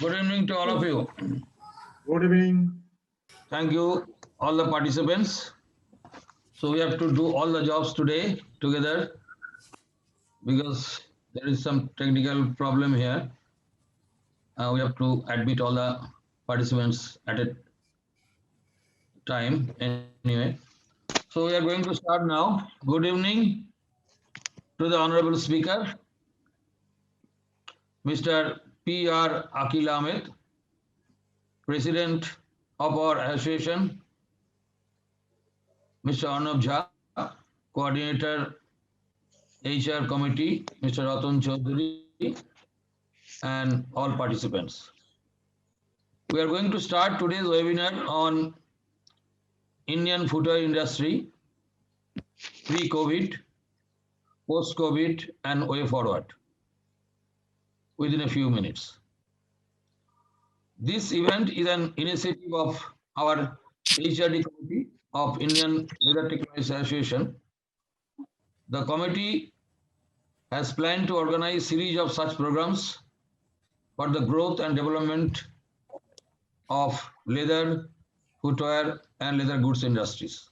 Good evening to all of you. Good evening. Thank you, all the participants. So we have to do all the jobs today together because there is some technical problem here. We have to admit all the participants at a time anyway. So we are going to start now. Good evening to the Honorable Speaker, Mr. P.R. Aqeel Ahmed, President of our association, Mr. Arnab Jha, Coordinator HR Committee, Mr. Ratan Chaudhary, and all participants. We are going to start today's webinar on Indian footwear industry, pre-COVID, post-COVID, and way forward within a few minutes. This event is an initiative of our HRD Committee of Indian Leather Technology Association. The committee has planned to organize a series of such programs for the growth and development of leather, footwear, and leather goods industries.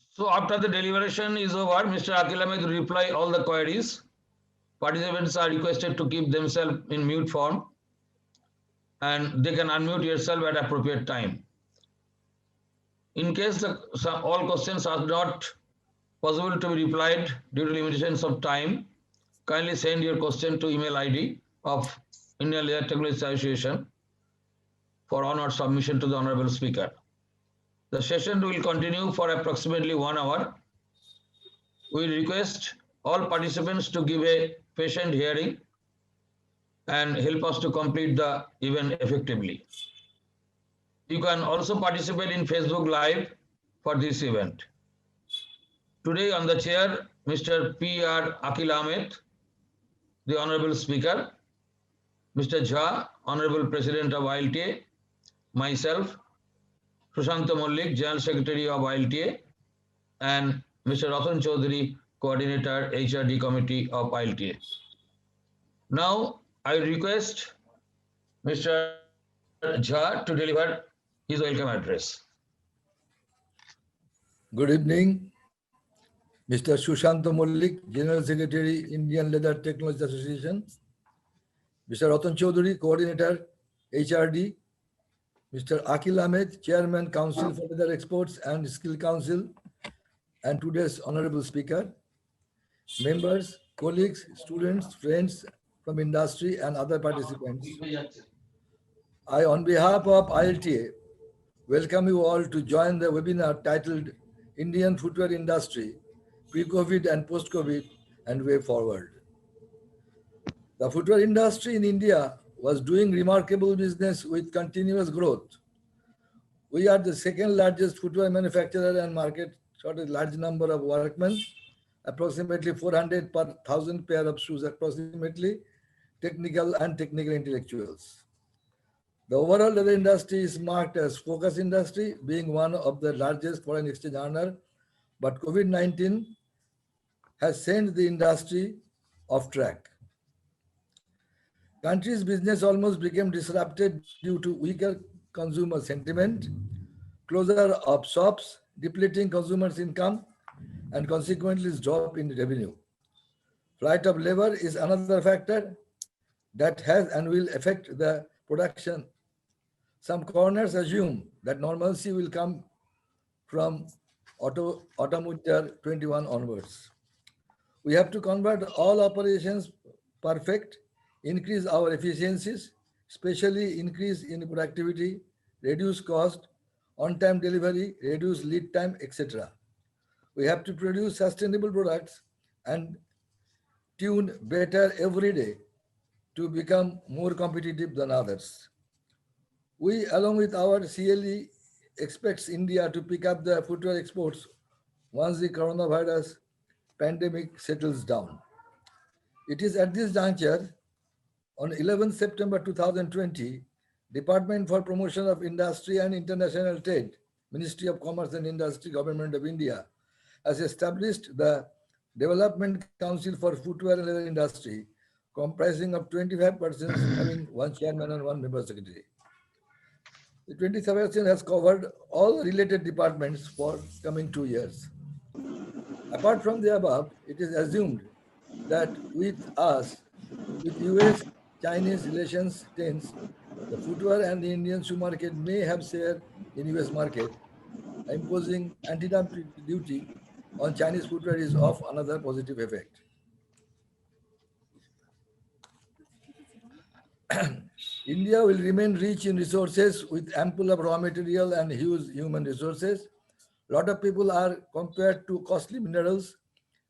So after the deliberation is over, Mr. Aqeel Ahmed will reply all the queries. Participants are requested to keep themselves in mute form and they can unmute yourself at appropriate time. In case all questions are not possible to be replied due to limitations of time, kindly send your question to email ID of Indian Leather Technology Association for onward submission to the Honorable Speaker. The session will continue for approximately 1 hour. We request all participants to give a patient hearing and help us to complete the event effectively. You can also participate in Facebook Live for this event. Today on the chair, Mr. P.R. Aqeel Ahmed, the Honorable Speaker, Mr. Jha, Honorable President of ILTA, myself, Sushanta Mollik, General Secretary of ILTA, and Mr. Ratan Chaudhary, Coordinator, HRD Committee of ILTA. Now, I request Mr. Jha to deliver his welcome address. Good evening, Mr. Sushanta Mollik, General Secretary, Indian Leather Technology Association, Mr. Ratan Chaudhary, Coordinator, HRD, Mr. Aqeel Ahmed, Chairman, Council for Leather Exports and Skill Council, and today's Honorable Speaker, members, colleagues, students, friends from industry and other participants. I, on behalf of ILTA, welcome you all to join the webinar titled Indian Footwear Industry, Pre-COVID and Post-COVID and Way Forward. The footwear industry in India was doing remarkable business with continuous growth. We are the second largest footwear manufacturer and market showed a large number of workmen, approximately 400 per 1,000 pair of shoes, approximately technical and technical intellectuals. The overall leather industry is marked as focus industry, being one of the largest foreign exchange earner, but COVID-19 has sent the industry off track. Country's business almost became disrupted due to weaker consumer sentiment, closure of shops, depleting consumers' income, and consequently drop in revenue. Flight of labor is another factor that has and will affect the production. Some corners assume that normalcy will come from autumn winter 21 onwards. We have to convert all operations perfect, increase our efficiencies, especially increase in productivity, reduce cost, on-time delivery, reduce lead time, etc. We have to produce sustainable products and tune better every day to become more competitive than others. We, along with our CLE, expects India to pick up the footwear exports once the coronavirus pandemic settles down. It is at this juncture, on 11 September 2020, Department for Promotion of Industry and International Trade, Ministry of Commerce and Industry, Government of India, has established the Development Council for Footwear and Leather Industry comprising of 25 persons having one chairman and one member secretary. The 27th has covered all related departments for coming 2 years. Apart from the above, it is assumed that with us, with US Chinese relations tense, the footwear and the Indian shoe market may have share in US market, imposing anti-dumping duty on Chinese footwear is of another positive effect. India will remain rich in resources with ample of raw material and huge human resources. A lot of people are compared to costly minerals.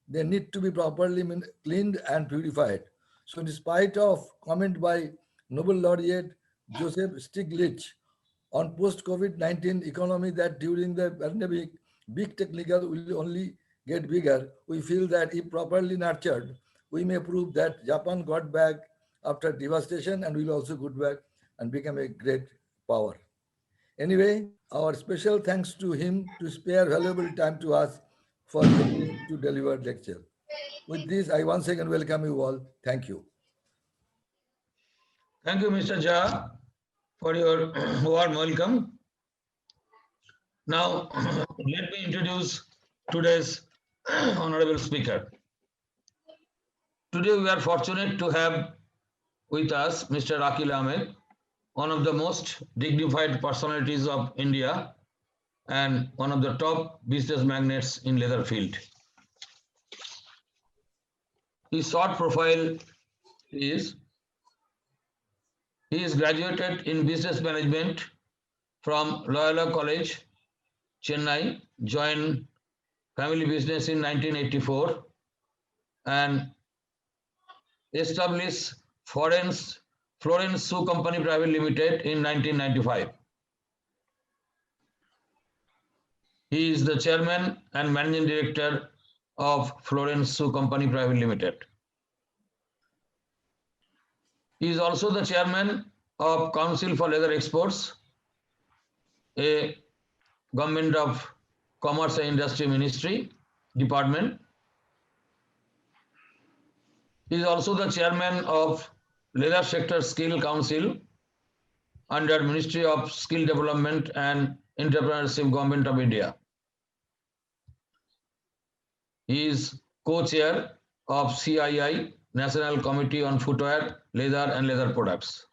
They need to be properly cleaned and purified. So in spite of comment by Nobel laureate Joseph Stiglitz on post-COVID-19 economy that during the pandemic, big technical will only get bigger, we feel that if properly nurtured, we may prove that Japan got back after devastation and will also go back and become a great power. Anyway, our special thanks to him to spare valuable time to us for agreeing to deliver lecture. With this, I once again welcome you all. Thank you. Thank you, Mr. Jha, for your warm welcome. Now, let me introduce today's honorable speaker. Today, we are fortunate to have with us Mr. Aqeel Ahmed, one of the most dignified personalities of India and one of the top business magnates in leather field. His short profile is he is graduated in business management from Loyola College, Chennai, joined family business in 1984 and established Florence Shoe Company Private Limited in 1995. He is the chairman and managing director of Florence Shoe Company Private Limited. He is also the chairman of Council for Leather Exports, a Government of Commerce and Industry Ministry department. He is also the chairman of Leather Sector Skill Council under Ministry of Skill Development and Entrepreneurship, Government of India. He is co-chair of CII, National Committee on Footwear, Leather and Leather Products.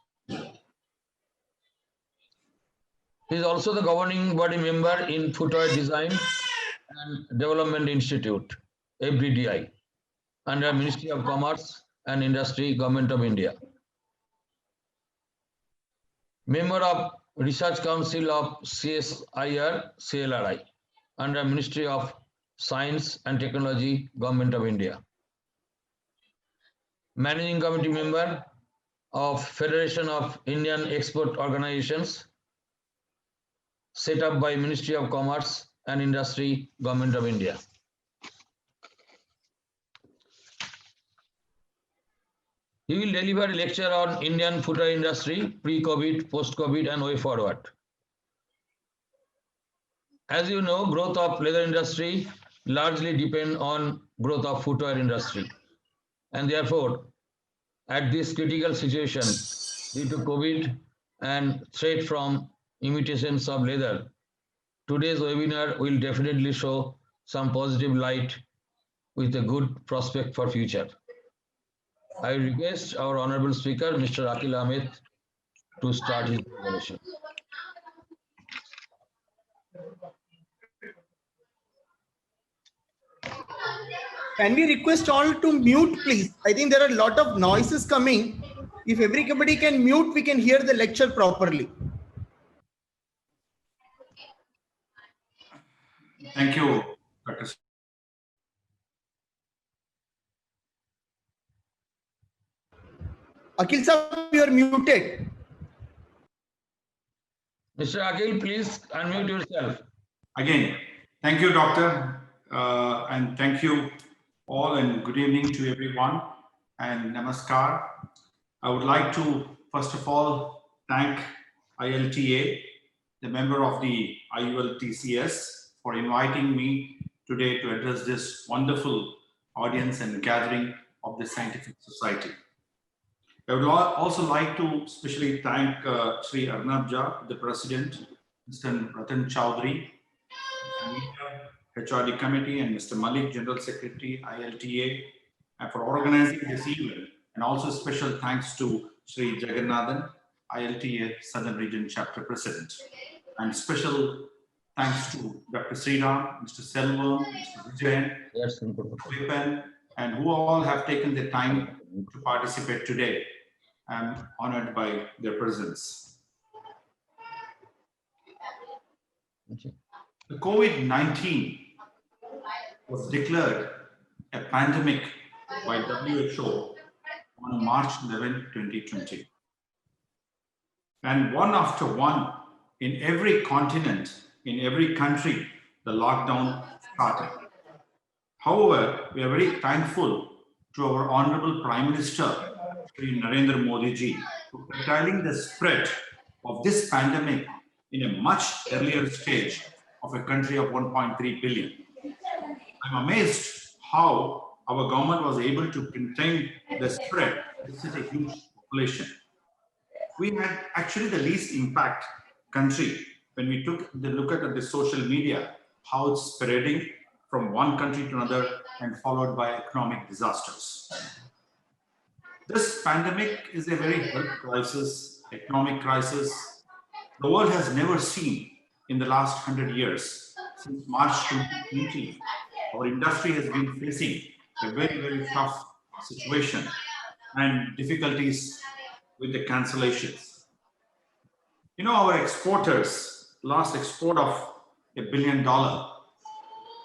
He is also the governing body member in Footwear Design and Development Institute, FDDI, under Ministry of Commerce and Industry, Government of India. Member of Research Council of CSIR, CLRI, under Ministry of Science and Technology, Government of India. Managing Committee member of Federation of Indian Export Organizations, set up by Ministry of Commerce and Industry, Government of India. He will deliver a lecture on Indian footwear industry, pre-COVID, post-COVID, and way forward. As you know, growth of leather industry largely depend on growth of footwear industry. And therefore, at this critical situation, due to COVID and threat from imitations of leather, today's webinar will definitely show some positive light with a good prospect for future. I request our honorable speaker, Mr. Aqeel Ahmed, to start his presentation. Can we request all to mute, please? I think there are a lot of noises coming. If everybody can mute, we can hear the lecture properly. Thank you, Dr. Aqeel sir, you are muted. Mr. Aqeel, please unmute yourself. Again, thank you, Doctor, and thank you all, and good evening to everyone, and namaskar. I would like to, first of all, thank ILTA, the member of the IULTCS, for inviting me today to address this wonderful audience and gathering of the scientific society. I would also like to especially thank Sri Arnab Jha, the President, Mr. Ratan Chowdhury, HRD Committee, and Mr. Malik, General Secretary, ILTA, and for organizing this event. And also special thanks to Sri Jagannathan, ILTA Southern Region Chapter President. And special thanks to Dr. Sriram, Mr. Selvam, Mr. Vijayan, Yes, input. Vipan, and who all have taken the time to participate today. I'm honored by their presence. Okay. The COVID-19 was declared a pandemic by WHO on March 11, 2020. And one after one, in every continent, in every country, the lockdown started. However, we are very thankful to our Honorable Prime Minister, Sri Narendra Modi ji, for curtailing the spread of this pandemic in a much earlier stage of a country of 1.3 billion. I'm amazed how our government was able to contain the spread with such a huge population. We had actually the least impact country when we took the look at the social media, how it's spreading from one country to another and followed by economic disasters. This pandemic is a very health crisis, economic crisis. The world has never seen in the last 100 years. Since March 2020, our industry has been facing a very, very tough situation and difficulties with the cancellations. You know, our exporters, last export of $1 billion,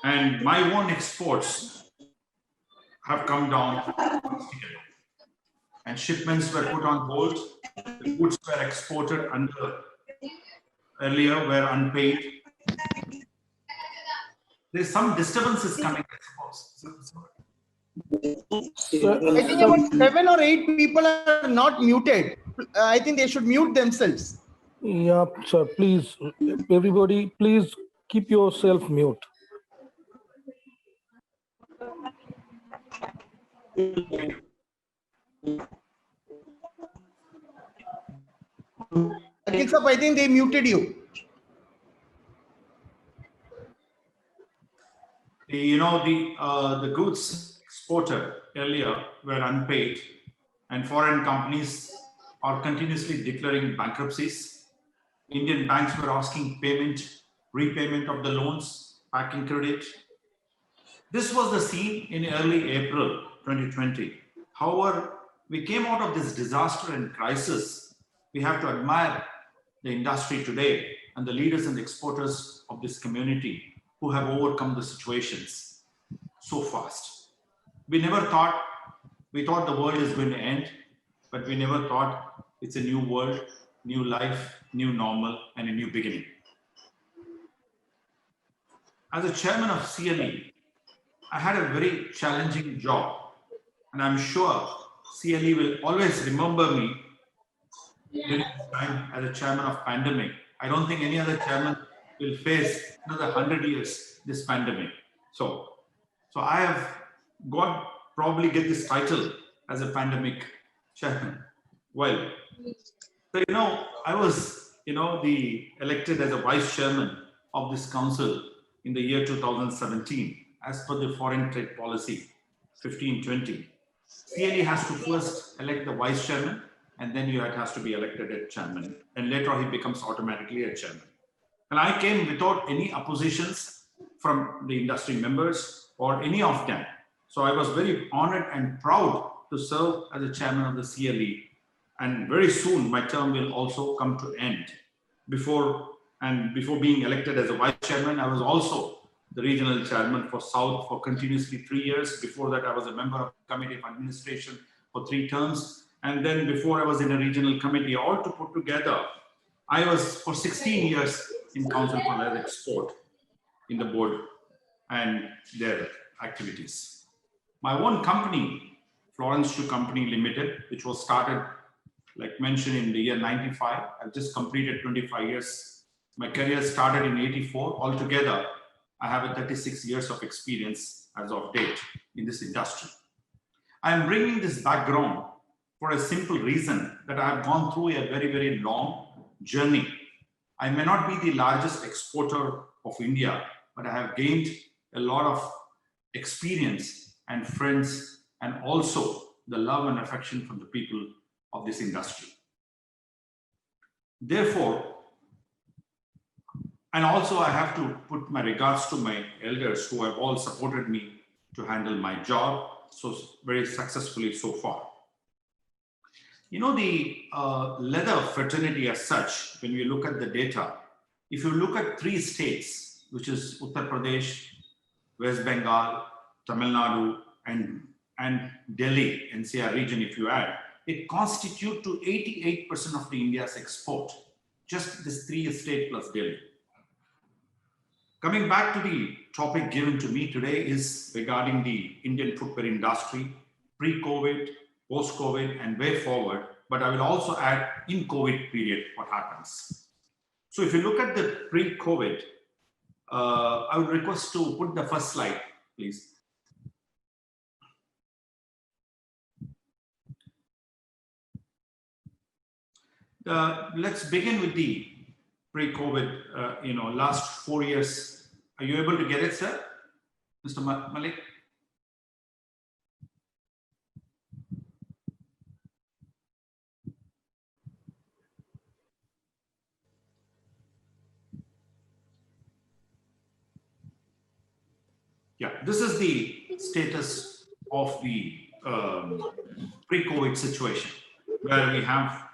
and my own exports have come down drastically. And shipments were put on hold. The goods were exported earlier were unpaid. There's some disturbances coming, I suppose. I think about 7 or 8 people are not muted. I think they should mute themselves. Yeah, sir, please, everybody, please keep yourself mute. Aqeel sir, I think they muted you. The goods exported earlier were unpaid, and foreign companies are continuously declaring bankruptcies. Indian banks were asking repayment of the loans, packing credit. This was the scene in early April 2020. However, we came out of this disaster and crisis. We have to admire the industry today and the leaders and exporters of this community who have overcome the situations so fast. We thought the world is going to end, but we never thought it's a new world, new life, new normal, and a new beginning. As a chairman of CLE, I had a very challenging job, and I'm sure CLE will always remember me during this time as a chairman of pandemic. I don't think any other chairman will face another 100 years this pandemic. So I have probably get this title as a pandemic chairman. Well, so, I was, elected as a vice chairman of this council in the year 2017, as per the foreign trade policy 1520. CLE has to first elect the vice chairman, and then it has to be elected as chairman, and later on he becomes automatically a chairman. And I came without any oppositions from the industry members or any of them. So I was very honored and proud to serve as a chairman of the CLE. And very soon my term will also come to end. Before being elected as a vice chairman, I was also the regional chairman for South for continuously 3 years. Before that, I was a member of the Committee of Administration for 3 terms. And then before I was in a regional committee, all to put together, I was for 16 years in Council for Leather Export in the board and their activities. My own company, Florence Shoe Company Limited, which was started, like mentioned, in the year 95. I've just completed 25 years. My career started in 84. Altogether, I have a 36 years of experience as of date in this industry. I'm bringing this background for a simple reason that I have gone through a very, very long journey. I may not be the largest exporter of India, but I have gained a lot of experience and friends, and also the love and affection from the people of this industry. Therefore, and also I have to put my regards to my elders who have all supported me to handle my job so very successfully so far. You know, the leather fraternity as such, when we look at the data, if you look at 3 states, which is Uttar Pradesh, West Bengal, Tamil Nadu, and Delhi, NCR region, if you add, it constitutes to 88% of the India's export. Just this 3 state plus Delhi. Coming back to the topic given to me today is regarding the Indian footwear industry, pre-COVID, post-COVID, and way forward. But I will also add in COVID period what happens. So if you look at the pre-COVID, I would request to put the first slide, please. Let's begin with the pre-COVID, last 4 years. Are you able to get it, sir? Mr. Malik? Yeah, this is the status of the pre-COVID situation, where we have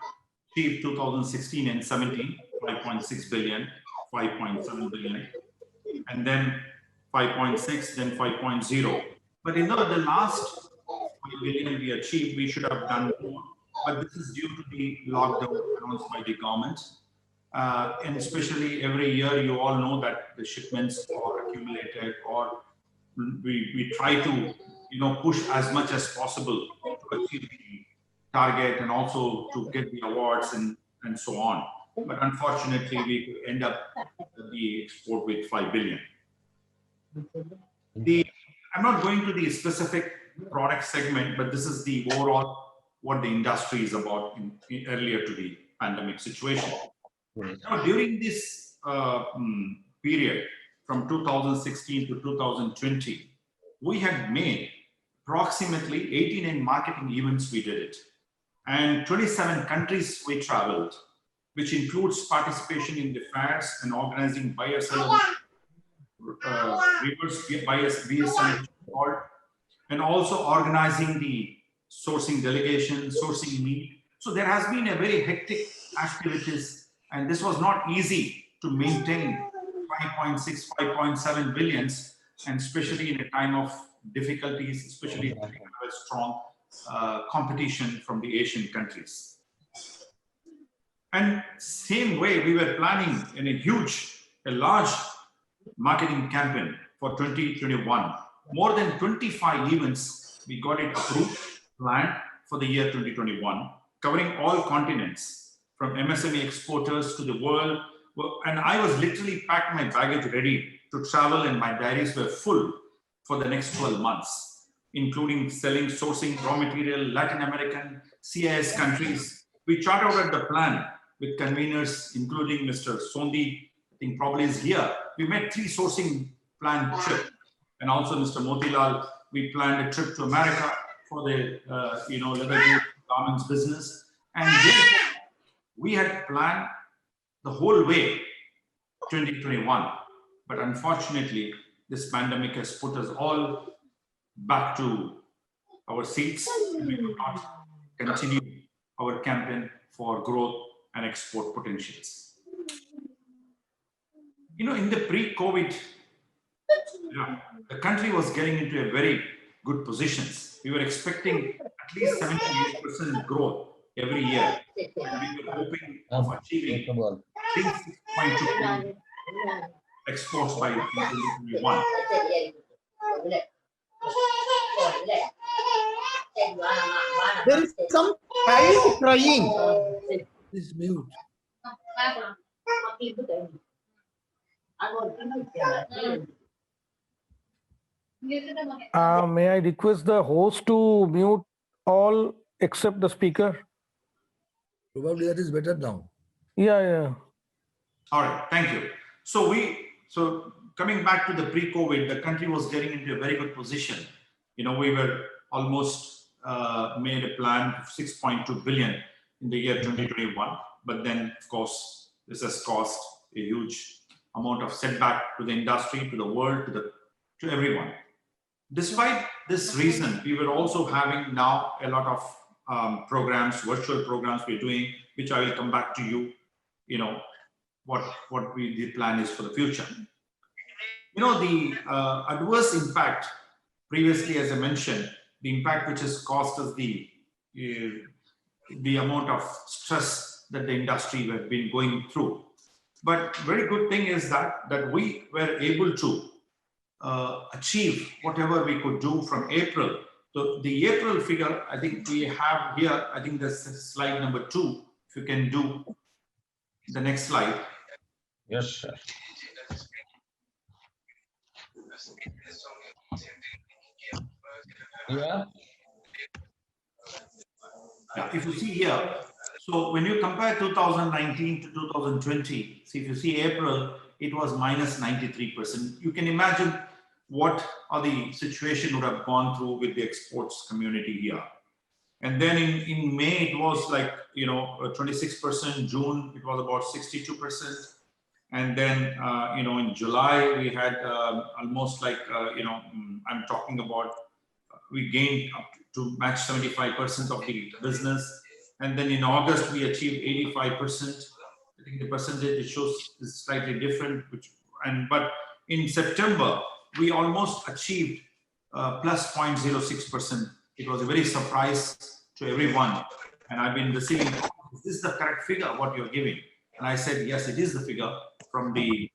achieved 2016 and 17, 5.6 billion, 5.7 billion, and then 5.6, then 5.0. But the last 5 billion we achieved, we should have done more. But this is due to the lockdown announced by the government. And especially every year, you all know that the shipments are accumulated, or we try to push as much as possible to achieve the target and also to get the awards and so on. But unfortunately, we end up the export with 5 billion. I'm not going to the specific product segment, but this is the overall what the industry is about earlier to the pandemic situation. Now, during this period from 2016 to 2020, we had made approximately 89 marketing events. We did it, and 27 countries we traveled, which includes participation in the fairs and organizing buyer-seller reverse buyer-seller and also organizing the sourcing delegation, sourcing meet. So there has been a very hectic activities, and this was not easy to maintain 5.6, 5.7 billions, and especially in a time of difficulties, especially with a strong competition from the Asian countries. And same way, we were planning in a large marketing campaign for 2021. More than 25 events, we got it approved, planned for the year 2021, covering all continents, from MSME exporters to the world. And I was literally packed my baggage ready to travel, and my diaries were full for the next 12 months, including selling, sourcing raw material, Latin American, CIS countries. We charted out the plan with conveners, including Mr. Sondi, I think probably is here. We made 3 sourcing plan trips, and also Mr. Motilal, we planned a trip to America for the leather goods garments business. And therefore, we had planned the whole way 2021, but unfortunately, this pandemic has put us all back to our seats, and we could not continue our campaign for growth and export potentials. In the pre-COVID, the country was getting into a very good positions. We were expecting at least 78% growth every year, and we were hoping of achieving 6.2 billion exports by 2021. There is some child crying. Please mute. May I request the host to mute all accept the speaker. Probably that is better now. Yeah. All right, thank you. So coming back to the pre-COVID, the country was getting into a very good position. We were almost made a plan of 6.2 billion in the year 2021, but then of course this has caused a huge amount of setback to the industry, to the world, to everyone. Despite this reason, we were also having now a lot of programs, virtual programs we're doing, which I will come back to you, what the plan is for the future. The adverse impact previously, as I mentioned, the impact which has caused us the amount of stress that the industry have been going through. But very good thing is that we were able to achieve whatever we could do from April. So the April figure, I think we have here, I think that's slide number 2. If you can do the next slide. Yes, sir. Yeah. If you see here, so when you compare 2019 to 2020, see if you see April, it was minus 93%. You can imagine what the situation would have gone through with the exports community here. And then in May, it was like, 26%, June, it was about 62%. And then, in July, we had almost like, I'm talking about, we gained up to match 75% of the business. And then in August, we achieved 85%. I think the percentage it shows is slightly different, but in September, we almost achieved plus 0.06%. It was a very surprise to everyone. And I've been receiving, is this the correct figure, what you're giving? And I said, yes, it is the figure from the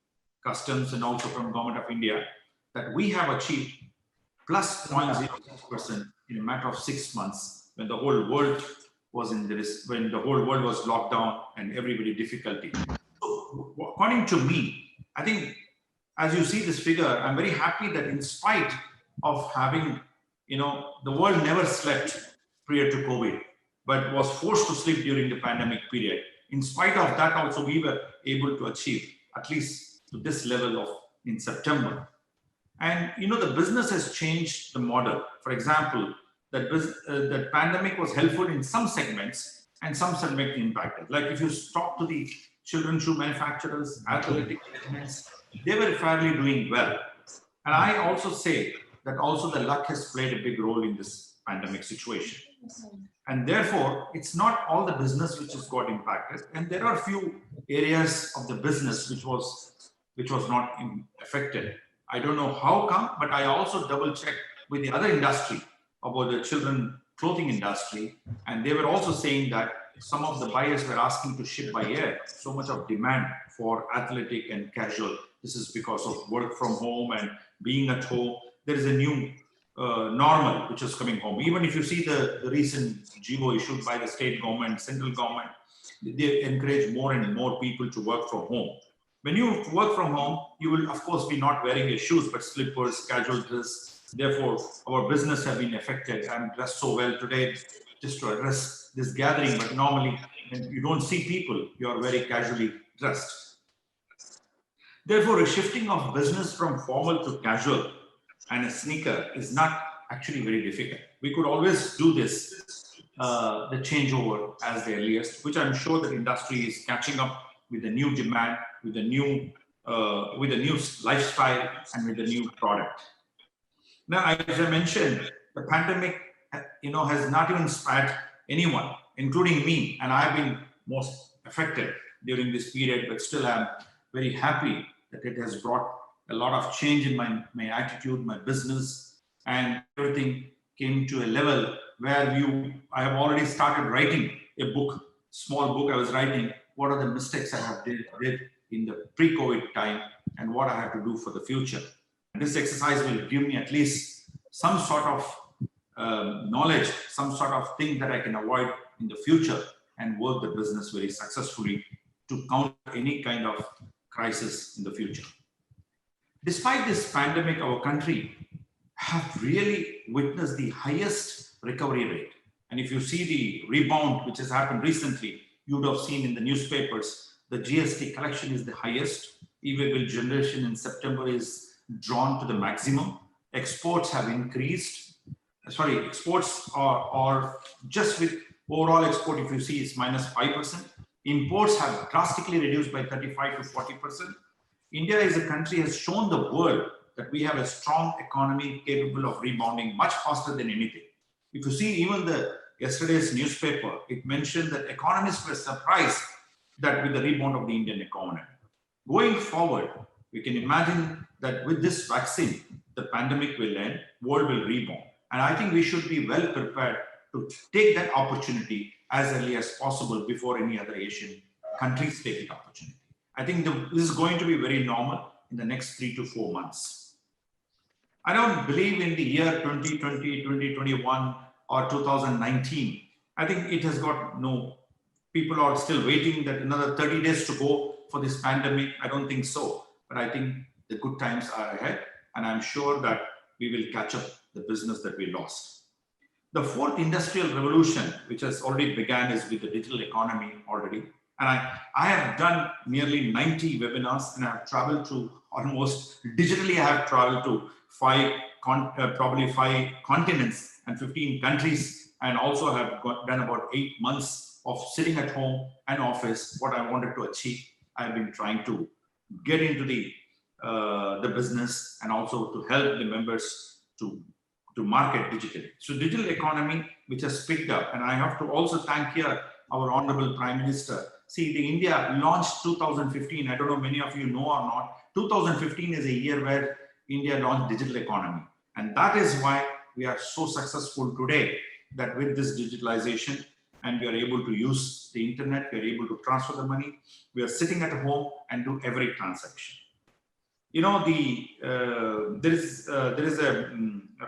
customs and also from Government of India, that we have achieved plus 0.06% in a matter of 6 months when the whole world was when the whole world was locked down and everybody difficulty. So according to me, I think as you see this figure, I'm very happy that in spite of having, the world never slept prior to COVID, but was forced to sleep during the pandemic period. In spite of that, also we were able to achieve at least to this level in September. And the business has changed the model. For example, that pandemic was helpful in some segments and some segments impacted. Like if you talk to the children's shoe manufacturers, athletic segments, they were fairly doing well. And I also say that also the luck has played a big role in this pandemic situation. And therefore, it's not all the business which has got impacted. And there are a few areas of the business which was not affected. I don't know how come, but I also double checked with the other industry about the children clothing industry. And they were also saying that some of the buyers were asking to ship by air. So much of demand for athletic and casual. This is because of work from home and being at home. There is a new normal which is coming home. Even if you see the recent GO issued by the state government, central government, they encourage more and more people to work from home. When you work from home, you will of course be not wearing your shoes, but slippers, casual dress. Therefore, our business have been affected. I'm dressed so well today just to address this gathering, but normally when you don't see people, you are very casually dressed. Therefore, a shifting of business from formal to casual and a sneaker is not actually very difficult. We could always do this, the changeover as the earliest, which I'm sure the industry is catching up with the new demand, with the new lifestyle, and with the new product. Now, as I mentioned, the pandemic, has not even spared anyone, including me, and I've been most affected during this period. But still, I'm very happy that it has brought a lot of change in my attitude, my business, and everything came to a level where I have already started writing a book, small book I was writing. What are the mistakes I have did in the pre-COVID time and what I have to do for the future. And this exercise will give me at least some sort of knowledge, some sort of thing that I can avoid in the future and work the business very successfully to counter any kind of crisis in the future. Despite this pandemic, our country have really witnessed the highest recovery rate. And if you see the rebound which has happened recently, you would have seen in the newspapers, the GST collection is the highest. E-way generation in September is drawn to the maximum. Exports have increased. Sorry, exports are just with overall export, if you see, is -5%. Imports have drastically reduced by 35 to 40%. India as a country has shown the world that we have a strong economy capable of rebounding much faster than anything. If you see even yesterday's newspaper, it mentioned that economists were surprised that with the rebound of the Indian economy. Going forward, we can imagine that with this vaccine, the pandemic will end, world will rebound. And I think we should be well prepared to take that opportunity as early as possible before any other Asian countries take that opportunity. I think this is going to be very normal in the next 3 to 4 months. I don't believe in the year 2020, 2021 or 2019. I think it has got no, people are still waiting that another 30 days to go for this pandemic. I don't think so, but I think the good times are ahead, and I'm sure that we will catch up the business that we lost. The fourth industrial revolution, which has already begun, is with the digital economy already. And I have done nearly 90 webinars, and I have traveled to almost, digitally I have traveled to probably 5 continents and 15 countries, and also have done about 8 months of sitting at home and office. What I wanted to achieve, I've been trying to get into the business and also to help the members to market digitally. So digital economy, which has picked up, and I have to also thank here our Honorable Prime Minister. See, the India launched 2015. I don't know many of you know or not. 2015 is a year where India launched digital economy. And that is why we are so successful today, that with this digitalization, and we are able to use the internet, we are able to transfer the money, we are sitting at home and do every transaction. You know, there is a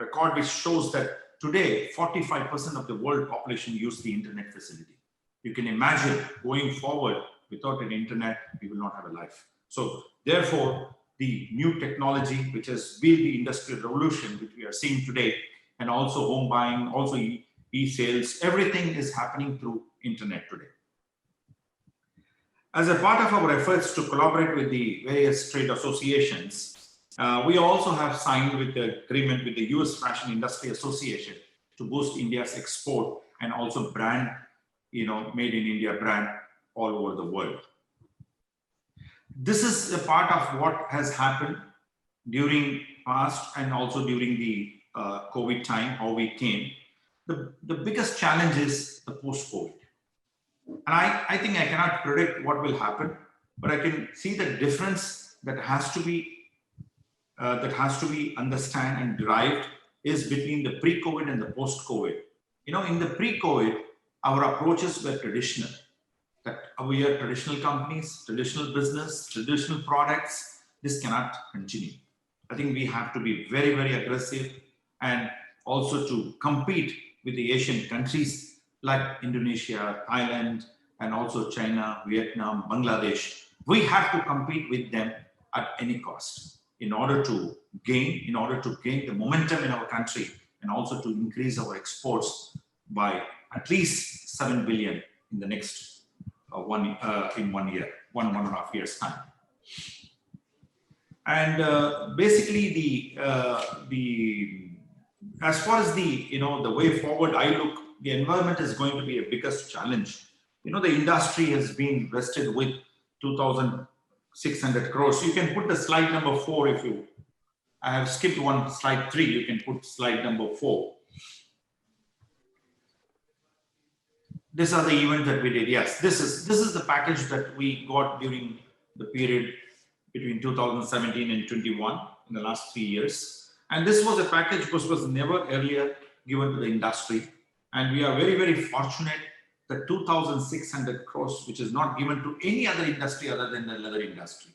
record which shows that today 45% of the world population use the internet facility. You can imagine going forward, without an internet, we will not have a life. So therefore, the new technology, which has been the industrial revolution, which we are seeing today, and also home buying, also e-sales, everything is happening through internet today. As a part of our efforts to collaborate with the various trade associations, we also have signed with the agreement with the US Fashion Industry Association to boost India's export and also brand, made in India brand all over the world. This is a part of what has happened during past and also during the COVID time, how we came. The biggest challenge is the post-COVID. And I think I cannot predict what will happen, but I can see the difference that has to be understood and derived is between the pre-COVID and the post-COVID. In the pre-COVID, our approaches were traditional. That we are traditional companies, traditional business, traditional products. This cannot continue. I think we have to be very, very aggressive, and also to compete with the Asian countries like Indonesia, Thailand, and also China, Vietnam, Bangladesh. We have to compete with them at any cost in order to gain the momentum in our country, and also to increase our exports by at least 7 billion in the next 1.5 years time. And basically as far as the way forward, I look, the environment is going to be a biggest challenge. The industry has been invested with 2,600 crores. You can put the slide number 4 if you, I have skipped one, slide 3, you can put slide number 4. These are the events that we did. Yes, this is the package that we got during the period between 2017 and 21 in the last 3 years. And this was a package which was never earlier given to the industry. And we are very, very fortunate that 2,600 crores, which is not given to any other industry other than the leather industry.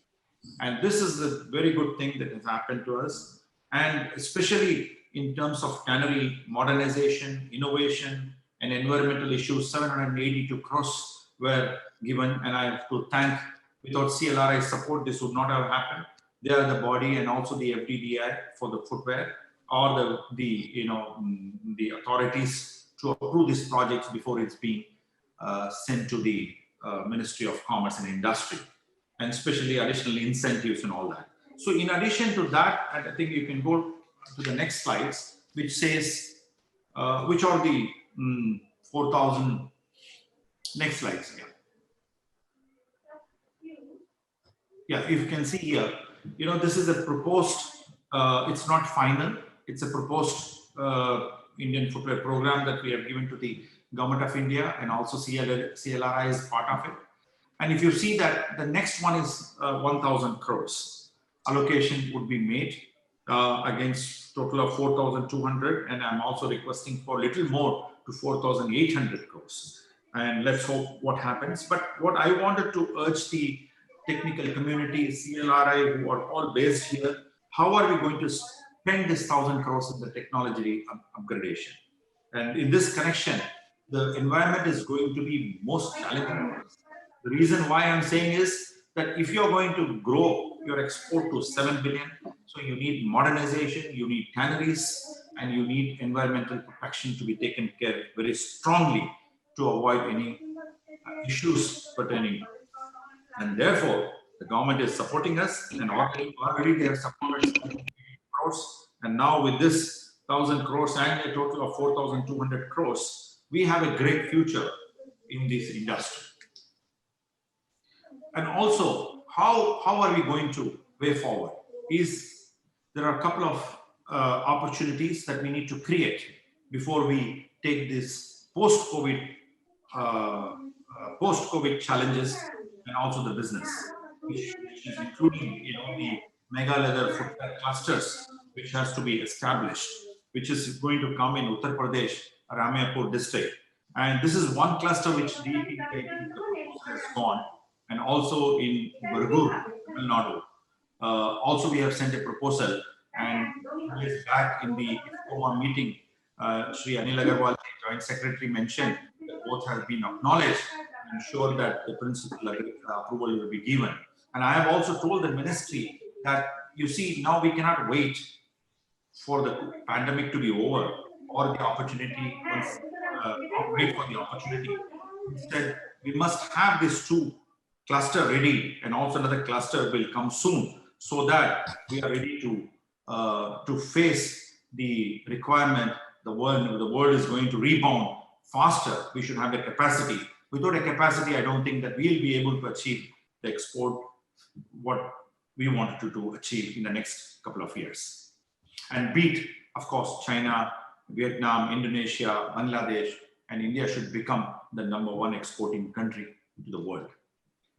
And this is a very good thing that has happened to us. And especially in terms of tannery modernization, innovation, and environmental issues, 782 crores were given. And I have to thank, without CLRI support, this would not have happened. They are the body, and also the FDDI for the footwear, or the authorities to approve these projects before it's being sent to the Ministry of Commerce and Industry, and especially additional incentives and all that. So in addition to that, and I think you can go to the next slides, which says, which are the 4,000, next slides, yeah. Yeah, if you can see here, you know, this is a proposed, it's not final, it's a proposed Indian footwear program that we have given to the Government of India, and also CLRI is part of it. And if you see that the next one is 1,000 crores allocation would be made against total of 4,200, and I'm also requesting for a little more to 4,800 crores. And let's hope what happens. But what I wanted to urge the technical community, CLRI, who are all based here, how are we going to spend this 1,000 crores in the technology upgradation? And in this connection, the environment is going to be most challenging. The reason why I'm saying is that if you're going to grow your export to 7 billion, so you need modernization, you need tanneries, and you need environmental protection to be taken care of very strongly to avoid any issues pertaining. And therefore, the government is supporting us, and already they have supported crores. And now with this 1,000 crores and a total of 4,200 crores, we have a great future in this industry. And also, how are we going to way forward? There are a couple of opportunities that we need to create before we take this post-COVID challenges and also the business, which is including, you know, the mega leather footwear clusters, which has to be established, which is going to come in Uttar Pradesh, Ramayapur district. And this is one cluster which DEP has gone, and also in Bargur, Tamil Nadu. Also, we have sent a proposal, and back in the IFCOMA meeting, Shri Anil Agarwal, the Joint Secretary, mentioned that both have been acknowledged and sure that the principal approval will be given. And I have also told the ministry that, you see, now we cannot wait for the pandemic to be over or the opportunity, wait for the opportunity. Instead, we must have these two cluster ready, and also another cluster will come soon, so that we are ready to face the requirement. The world is going to rebound faster. We should have the capacity. Without a capacity, I don't think that we'll be able to achieve the export what we wanted to achieve in the next couple of years, and beat, of course, China, Vietnam, Indonesia, Bangladesh, and India should become the #1 exporting country to the world.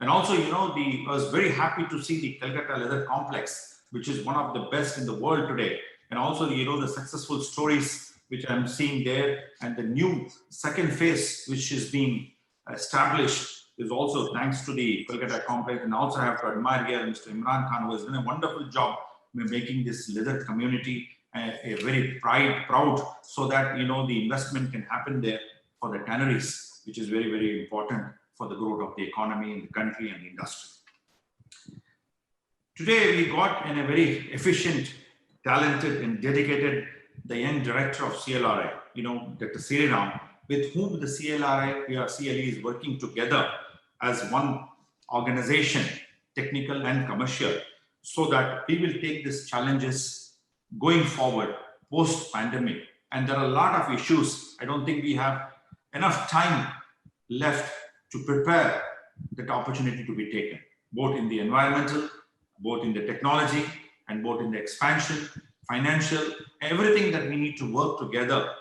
And also, you know, I was very happy to see the Calcutta Leather Complex, which is one of the best in the world today. And also, you know, the successful stories which I'm seeing there, and the new second phase which is being established is also thanks to the Calcutta Complex. And also I have to admire here Mr. Imran Khan, who has done a wonderful job in making this leather community a very proud, so that, you know, the investment can happen there for the tanneries, which is very, very important for the growth of the economy in the country and the industry. Today, we got in a very efficient, talented, and dedicated, the young director of CLRI, you know, Dr. Sriram, with whom the CLE is working together as one organization, technical and commercial, so that we will take these challenges going forward post-pandemic. And there are a lot of issues. I don't think we have enough time left to prepare that opportunity to be taken, both in the environmental, both in the technology, and both in the expansion, financial, everything that we need to work together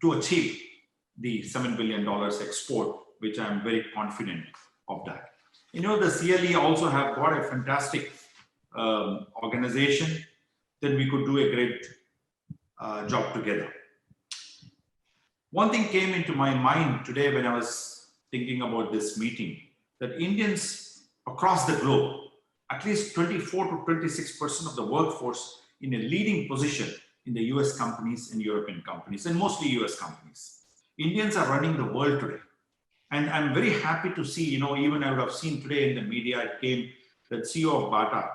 to achieve the $7 billion export, which I'm very confident of that. You know, the CLE also have got a fantastic organization, then we could do a great job together. One thing came into my mind today when I was thinking about this meeting, that Indians across the globe, at least 24 to 26% of the workforce in a leading position in the US companies and European companies, and mostly US companies. Indians are running the world today. And I'm very happy to see, you know, even I would have seen today in the media, it came that CEO of Bata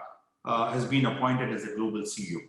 has been appointed as a global CEO.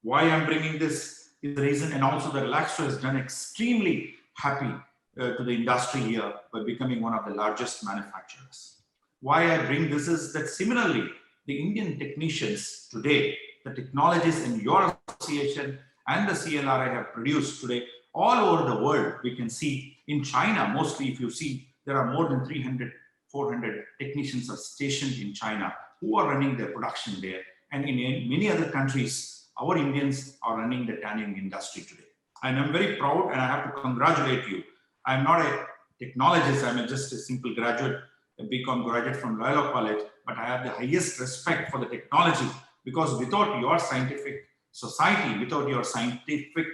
Why I'm bringing this is the reason, and also the Relaxo has done extremely happy to the industry here by becoming one of the largest manufacturers. Why I bring this is that similarly, the Indian technicians today, the technologies in your association and the CLRI have produced today all over the world. We can see in China, mostly if you see, there are more than 300, 400 technicians are stationed in China who are running their production there. And in many other countries, our Indians are running the tanning industry today. And I'm very proud, and I have to congratulate you. I'm not a technologist, I'm just a simple graduate, a BCom graduate from Loyola College, but I have the highest respect for the technology, because without your scientific society, without your scientific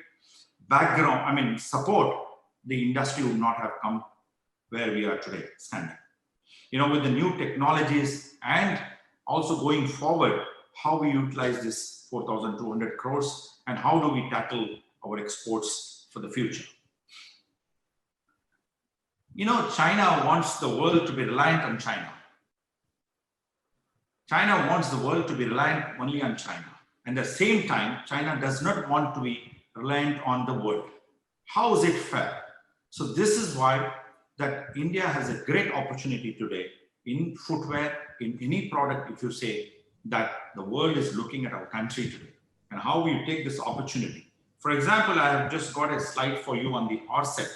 background, support, the industry would not have come where we are today standing. With the new technologies and also going forward, how we utilize this 4,200 crores and how do we tackle our exports for the future. China wants the world to be reliant on China. China wants the world to be reliant only on China. And at the same time, China does not want to be reliant on the world. How is it fair? So this is why that India has a great opportunity today in footwear, in any product, if you say that the world is looking at our country today and how we take this opportunity. For example, I have just got a slide for you on the RCEP.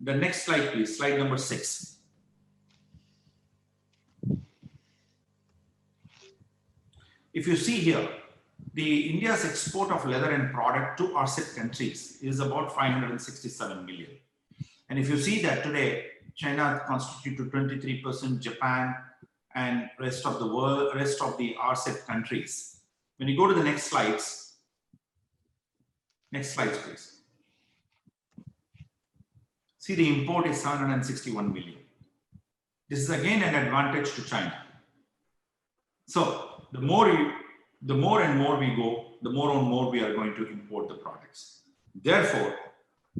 The next slide, please, slide number 6. If you see here, the India's export of leather and product to RCEP countries is about 567 million. And if you see that today, China constitutes 23%, Japan, and rest of the world, rest of the RCEP countries. When you go to the next slides, please. See, the import is 761 million. This is again an advantage to China. So the more and more we go, the more and more we are going to import the products. Therefore,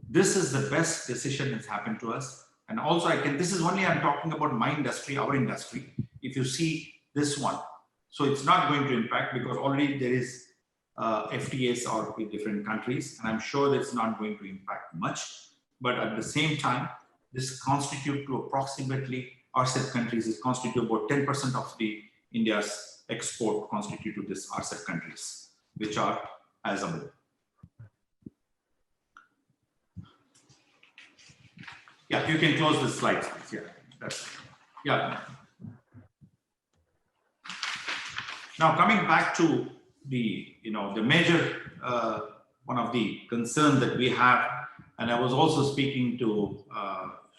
this is the best decision that's happened to us. And also this is only, I'm talking about my industry, our industry. If you see this one, so it's not going to impact because already there is FTAs or with different countries, and I'm sure that's not going to impact much. But at the same time, this constitute to approximately RCEP countries is constitute about 10% of the India's export constitute to this RCEP countries, which are as above. Yeah, you can close the slides, please. Yeah. Now coming back to the the major one of the concerns that we have, and I was also speaking to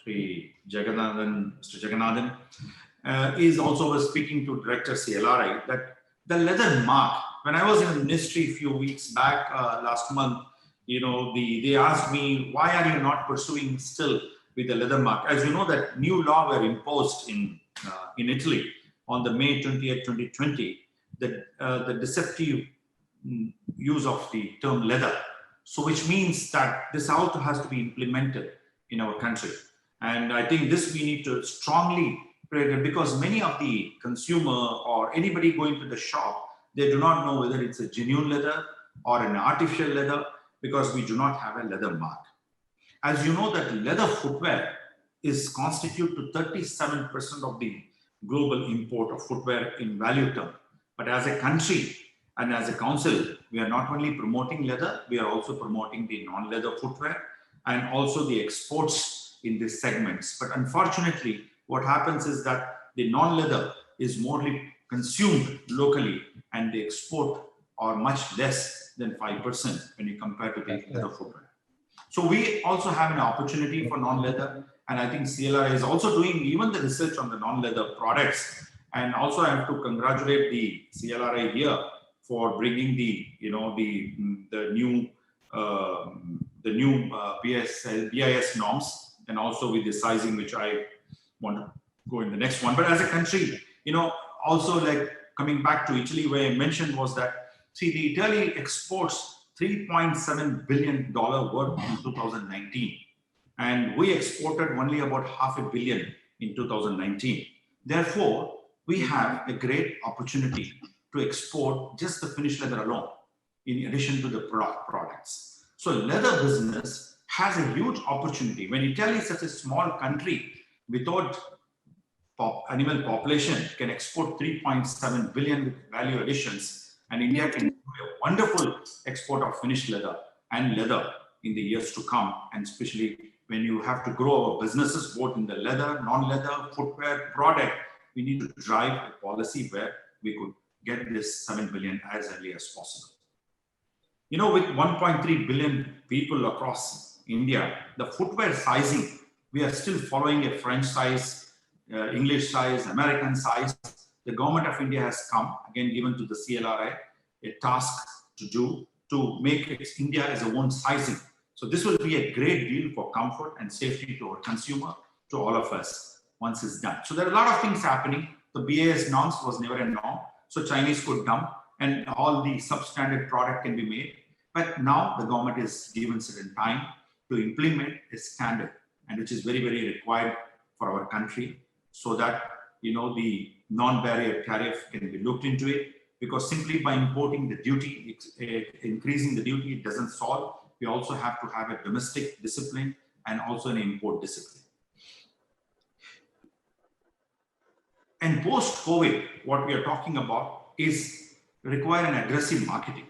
Mr. Jagannathan, is also was speaking to Director CLRI that the leather mark. When I was in the ministry a few weeks back, last month, they asked me, why are you not pursuing still with the leather mark? As you know, that new law were imposed in Italy on the May 28, 2020, the deceptive use of the term leather. So which means that this also has to be implemented in our country. And I think this we need to strongly pray, because many of the consumer or anybody going to the shop, they do not know whether it's a genuine leather or an artificial leather, because we do not have a leather mark. As you know that leather footwear is constitute to 37% of the global import of footwear in value term. But as a country and as a council, we are not only promoting leather, we are also promoting the non-leather footwear and also the exports in these segments. But unfortunately, what happens is that the non-leather is more consumed locally and the export are much less than 5% when you compare to the leather footwear. So we also have an opportunity for non-leather, and I think CLRI is also doing even the research on the non-leather products. And also I have to congratulate the CLRI here for bringing the new BIS norms, and also with the sizing, which I want to go in the next one. But as a country, also like coming back to Italy, where I mentioned was that, see, the Italy exports $3.7 billion worth in 2019. And we exported only about $500 million in 2019. Therefore, we have a great opportunity to export just the finished leather alone, in addition to the products. So leather business has a huge opportunity. When Italy is such a small country without animal population can export 3.7 billion with value additions, and India can do a wonderful export of finished leather and leather in the years to come, and especially when you have to grow our businesses both in the leather, non-leather, footwear, product, we need to drive a policy where we could get this 7 billion as early as possible. You know, with 1.3 billion people across India, the footwear sizing, we are still following a French size, English size, American size. The government of India has come, again given to the CLRI, a task to do to make India as a own sizing. So this will be a great deal for comfort and safety to our consumer, to all of us once it's done. So there are a lot of things happening. The BAS norms was never a norm. So Chinese could dump and all the substandard product can be made. But now the government is given certain time to implement a standard, and which is very, very required for our country, so that, you know, the non-barrier tariff can be looked into it, because simply by importing the duty, increasing the duty, it doesn't solve. We also have to have a domestic discipline and also an import discipline. And post-COVID, what we are talking about is require an aggressive marketing.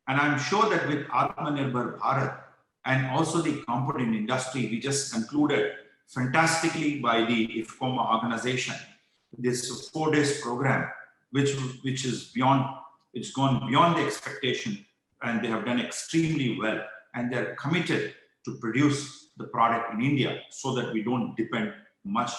And I'm sure that with Atmanirbhar Bharat and also the component industry, we just concluded fantastically by the IFCOMA organization, this 4 days program, which is beyond, it's gone beyond the expectation, and they have done extremely well. And they're committed to produce the product in India so that we don't depend much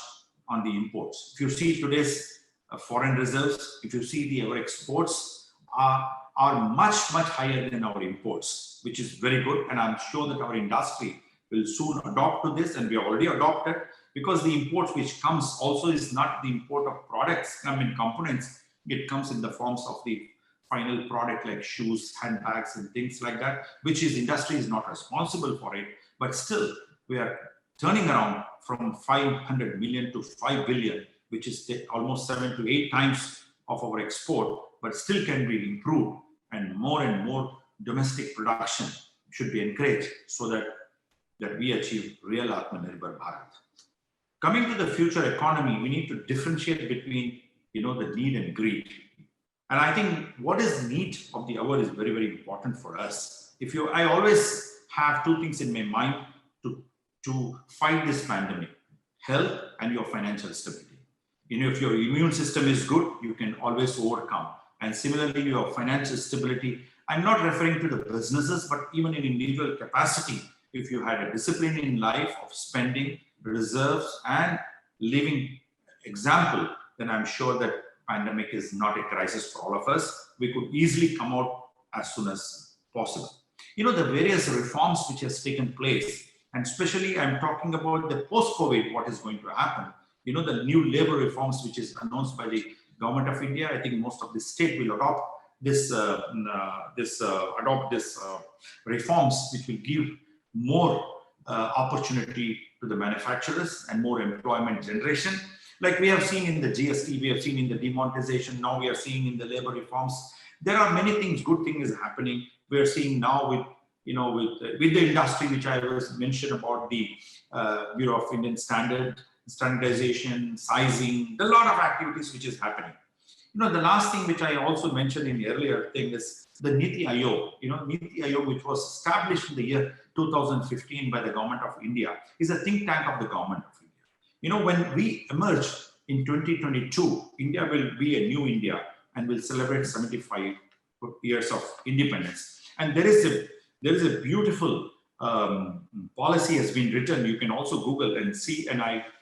on the imports. If you see today's foreign reserves, if you see our exports are much higher than our imports, which is very good. And I'm sure that our industry will soon adopt to this, and we have already adopted, because the imports which comes also is not the import of products, I mean components, it comes in the forms of the final product like shoes, handbags and things like that, which is industry is not responsible for it, but still we are turning around from 500 million to 5 billion, which is almost 7 to 8 times of our export, but still can be improved, and more domestic production should be encouraged so that we achieve real Atmanirbhar Bharat. Coming to the future economy, we need to differentiate between, you know, the need and greed. And I think what is need of the hour is very, very important for us. I always have 2 things in my mind to fight this pandemic: health and your financial stability. You know, if your immune system is good, you can always overcome. And similarly, your financial stability, I'm not referring to the businesses, but even in individual capacity, if you had a discipline in life of spending, reserves, and living example, then I'm sure that pandemic is not a crisis for all of us. We could easily come out as soon as possible. You know, the various reforms which has taken place, and especially I'm talking about the post-COVID, what is going to happen. You know, the new labor reforms which is announced by the government of India. I think most of the state will adopt this reforms, which will give more opportunity to the manufacturers and more employment generation. Like we have seen in the GST, we have seen in the demonetization, now we are seeing in the labor reforms. There are many things, good things happening. We are seeing now with, you know, with the industry, which I was mentioned about the Bureau of Indian standardization, sizing, a lot of activities which is happening. You know, the last thing which I also mentioned in the earlier thing is the Niti Aayog. You know, Niti Aayog, which was established in the year 2015 by the government of India, is a think tank of the government of India. You know, when we emerge in 2022, India will be a new India and will celebrate 75 years of independence. And there is a beautiful policy has been written. You can also Google and see. And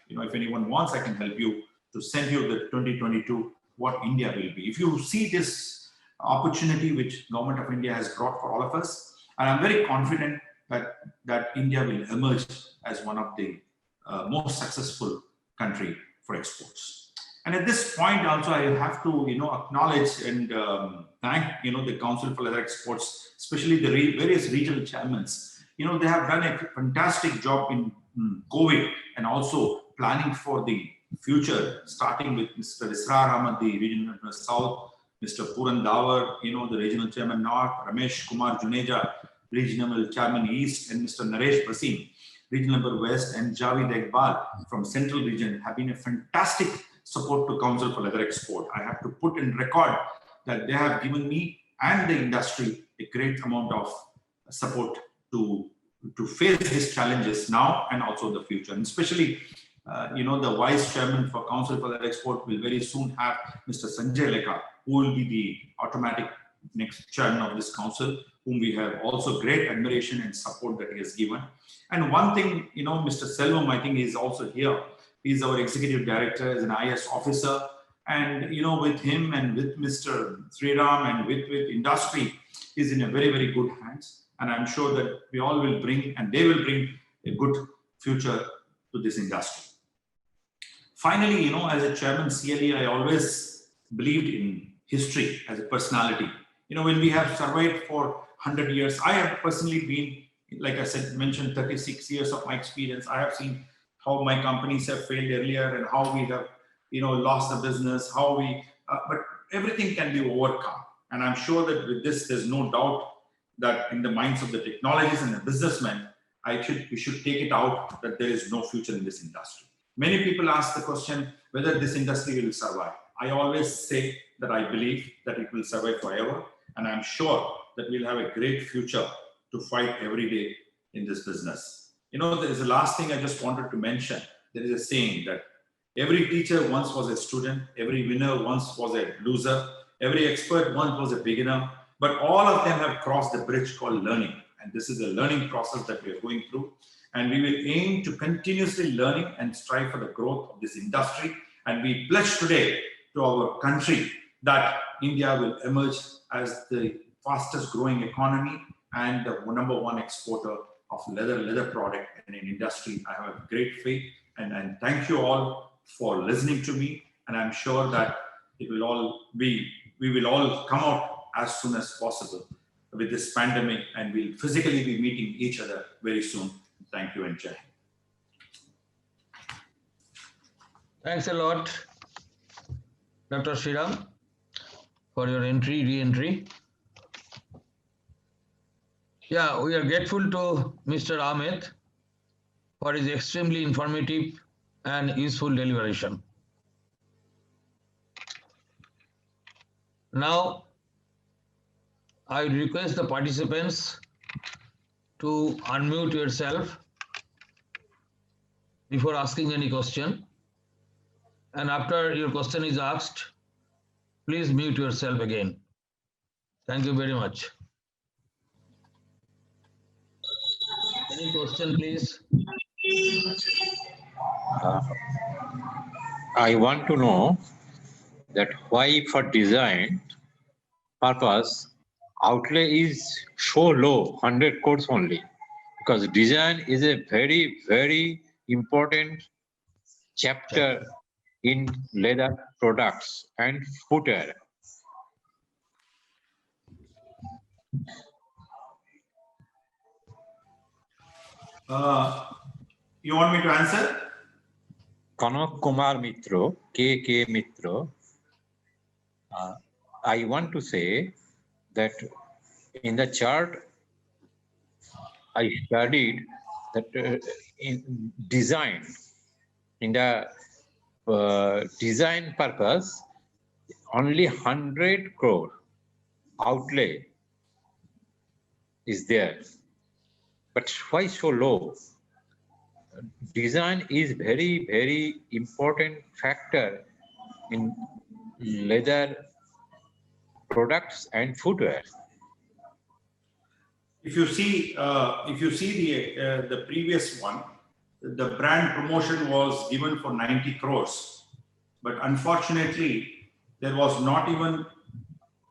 you know, if anyone wants, I can help you to send you the 2022 what India will be. If you see this opportunity which government of India has brought for all of us, and I'm very confident that India will emerge as one of the most successful country for exports. And at this point also, I have to, you know, acknowledge and thank, you know, the Council for Leather Exports, especially the various regional chairmen. You know, they have done a fantastic job in COVID and also planning for the future, starting with Mr. Israr Ahmed, the regional South, Mr. Puran Dawar, you know, the regional chairman North, Ramesh Kumar Juneja, Regional Chairman East, and Mr. Naresh Basim, Regional Number West, and Javed Iqbal from Central Region have been a fantastic support to Council for Leather Export. I have to put in record that they have given me and the industry a great amount of support to face these challenges now and also the future. And especially, the Vice Chairman for Council for Leather Export will very soon have Mr. Sanjay Lekha, who will be the automatic next chairman of this council, whom we have also great admiration and support that he has given. And one thing, Mr. Selvam, I think is also here. He's our executive director, as an IS officer. And, with him and with Mr. Sriram and with industry, he's in a very, very good hands. And I'm sure that we all will bring, and they will bring a good future to this industry. Finally, as a chairman CLE, I always believed in history as a personality. When we have survived for 100 years, I have personally been, like I said, mentioned 36 years of my experience. I have seen how my companies have failed earlier and how we have, lost the business, but everything can be overcome. And I'm sure that with this, there's no doubt that in the minds of the technologists and the businessmen, we should take it out that there is no future in this industry. Many people ask the question whether this industry will survive. I always say that I believe that it will survive forever. And I'm sure that we'll have a great future to fight every day in this business. There is the last thing I just wanted to mention. There is a saying that every teacher once was a student, every winner once was a loser, every expert once was a beginner, but all of them have crossed the bridge called learning. And this is a learning process that we are going through. And we will aim to continuously learning and strive for the growth of this industry. And we pledge today to our country that India will emerge as the fastest growing economy and the #1 exporter of leather product in an industry. I have a great faith, and thank you all for listening to me. And I'm sure that we will all come out as soon as possible with this pandemic, and we'll physically be meeting each other very soon. Thank you and Jai. Thanks a lot, Dr. Sriram, for your re-entry. Yeah, we are grateful to Mr. Ahmed for his extremely informative and useful deliberation. Now, I request the participants to unmute yourself before asking any question. And after your question is asked, please mute yourself again. Thank you very much. Any question, please? I want to know that why for design purpose outlay is so low, 100 crores only, because design is a very, very important chapter in leather products and footwear. You want me to answer? Kanak Kumar Mitro, K. Mitro, I want to say that in the chart, I studied that in design, in the design purpose, only 100 crore outlay is there. But why so low? Design is very, very important factor in leather products and footwear. If you see the previous one, the brand promotion was given for 90 crores, but unfortunately, there was not even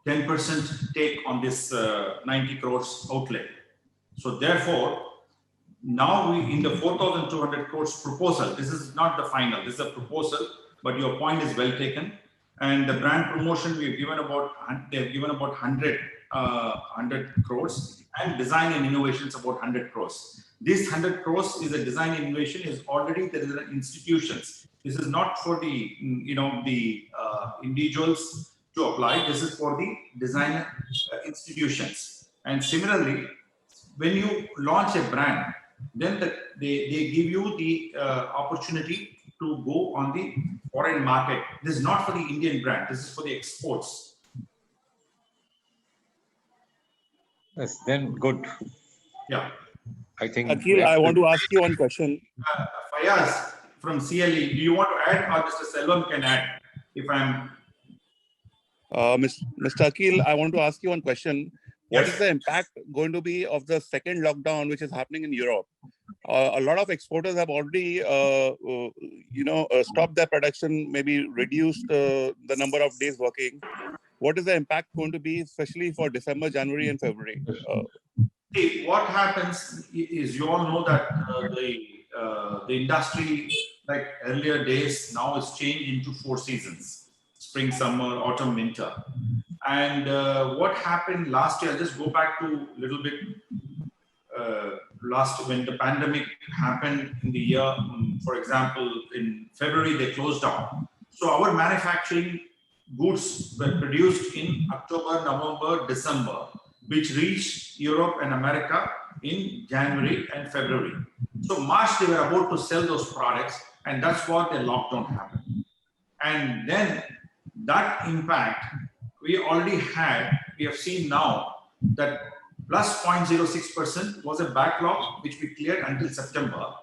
10% take on this 90 crores outlay. So therefore, now we in the 4,200 crores proposal, this is not the final, this is a proposal, but your point is well taken. And the brand promotion they've given about 100 crores, and design and innovations about 100 crores. This 100 crores is a design and innovation is already there is an institutions. This is not for the individuals to apply. This is for the design institutions. And similarly, when you launch a brand, then they give you the opportunity to go on the foreign market. This is not for the Indian brand. This is for the exports. Yes, then good. Yeah. I think. Aqeel, I want to ask you one question. Fayaz from CLE, do you want to add, or Mr. Selvam can add? If I'm Mr. Aqeel, I want to ask you one question. What Yes. is the impact going to be of the second lockdown, which is happening in Europe? A lot of exporters have already, stopped their production, maybe reduced the number of days working. What is the impact going to be, especially for December, January, and February? See, what happens is you all know that the industry, like earlier days, now is changed into 4 seasons: spring, summer, autumn, winter. And what happened last year? I'll just go back to a little bit. Last, when the pandemic happened in the year, for example, in February they closed down. So our manufacturing goods were produced in October, November, December, which reached Europe and America in January and February. So March they were about to sell those products, and that's what the lockdown happened. And then that impact we already had. We have seen now that plus 0.06% was a backlog which we cleared until September,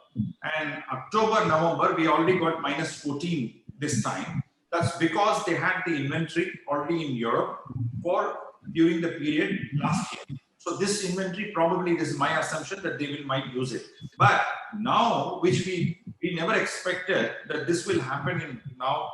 and October, November we already got minus 14 this time. That's because they had the inventory already in Europe for during the period last year. So this inventory, probably, this is my assumption, that they might use it. But now, which we never expected that this will happen in now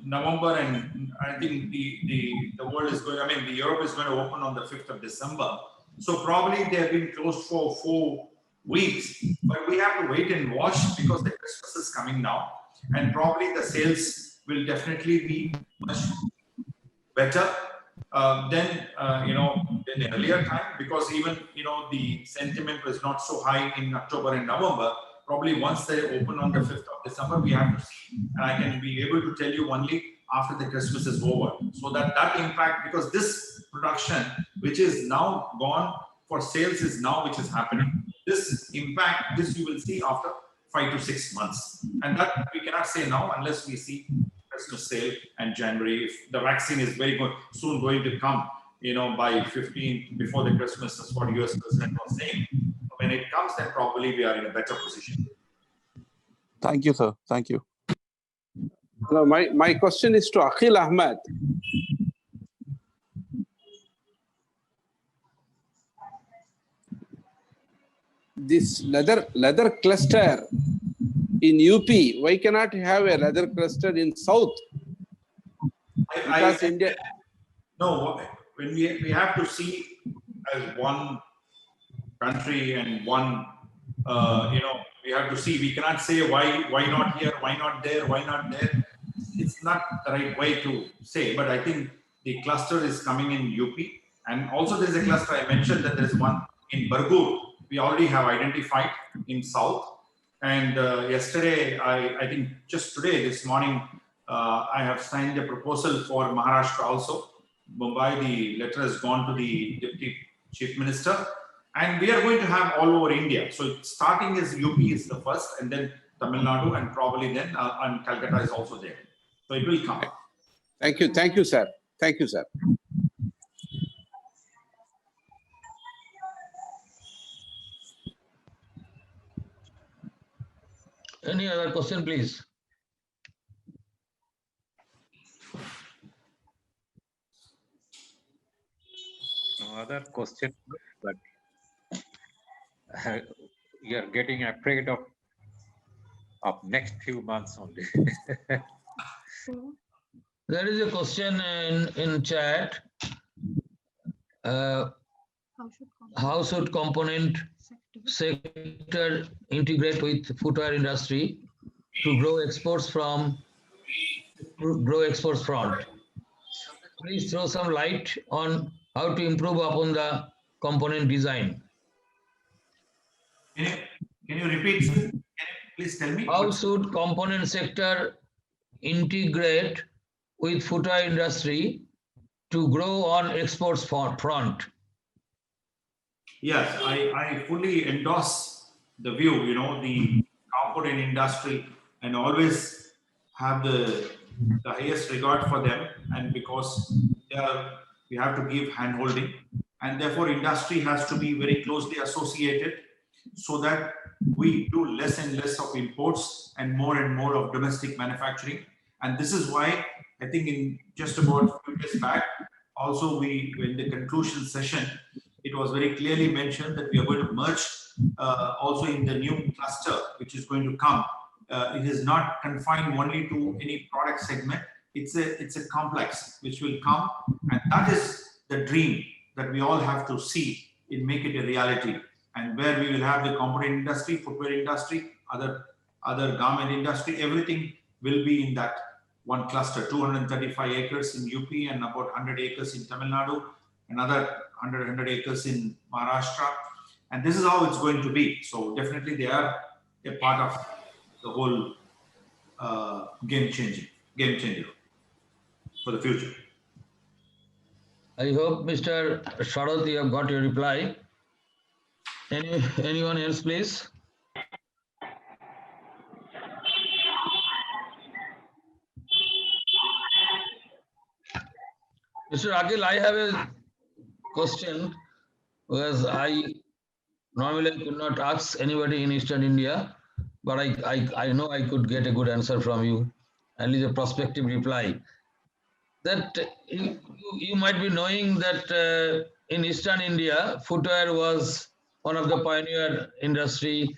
November, and I think the world is going, I mean, the Europe is going to open on the 5th of December. So probably they have been closed for 4 weeks, but we have to wait and watch because the Christmas is coming now, and probably the sales will definitely be much better than the earlier time, because even the sentiment was not so high in October and November. Probably once they open on the 5th of December, we have to see, and I can be able to tell you only after the Christmas is over. So that impact, because this production which is now gone for sales is now which is happening. This impact, this you will see after 5 to 6 months, and that we cannot say now unless we see Christmas sale and January. If the vaccine is very good, soon going to come, by 15th, before the Christmas, that's what US President was saying. When it comes, then probably we are in a better position. Thank you, sir. Thank you. No, my question is to Aqeel Ahmed. This leather cluster in UP, why cannot have a leather cluster in South? Because India. No, when we have to see as one country and one, we have to see. We cannot say why not here, why not there, why not there. It's not the right way to say. But I think the cluster is coming in UP, and also there is a cluster. I mentioned that there is one in Bargur. We already have identified in South. And yesterday, I think just today, this morning, I have signed a proposal for Maharashtra also. Mumbai, the letter has gone to the Deputy Chief Minister, and we are going to have all over India. So starting is UP is the first, and then Tamil Nadu, and probably then and Calcutta is also there. So it will come. Thank you, sir. Thank you, sir. Any other question, please? No other question, but you are getting afraid of next few months only. There is a question in chat. How should component sector integrate with footwear industry to grow exports front? Please throw some light on how to improve upon the component design. Can you repeat? Can you please tell me? How should component sector integrate with footwear industry to grow on exports front? Yes, I fully endorse the view, the component industry, and always have the highest regard for them. And because they are, we have to give hand holding, and therefore industry has to be very closely associated so that we do less and less of imports and more of domestic manufacturing. And this is why I think in just about a few days back, also we, in the conclusion session, it was very clearly mentioned that we are going to merge also in the new cluster which is going to come. It is not confined only to any product segment. It's a complex which will come, and that is the dream that we all have to see in make it a reality. And where we will have the component industry, footwear industry, other garment industry, everything will be in that one cluster. 235 acres in UP and about 100 acres in Tamil Nadu, another 100 acres in Maharashtra, and this is how it's going to be. So definitely they are a part of the whole game changer for the future. I hope, Mr. Sharath, you have got your reply. Anyone else, please? Mr. Aqeel, I have a question because I normally could not ask anybody in Eastern India, but I know I could get a good answer from you, at least a prospective reply. That you might be knowing that in Eastern India, footwear was one of the pioneer industry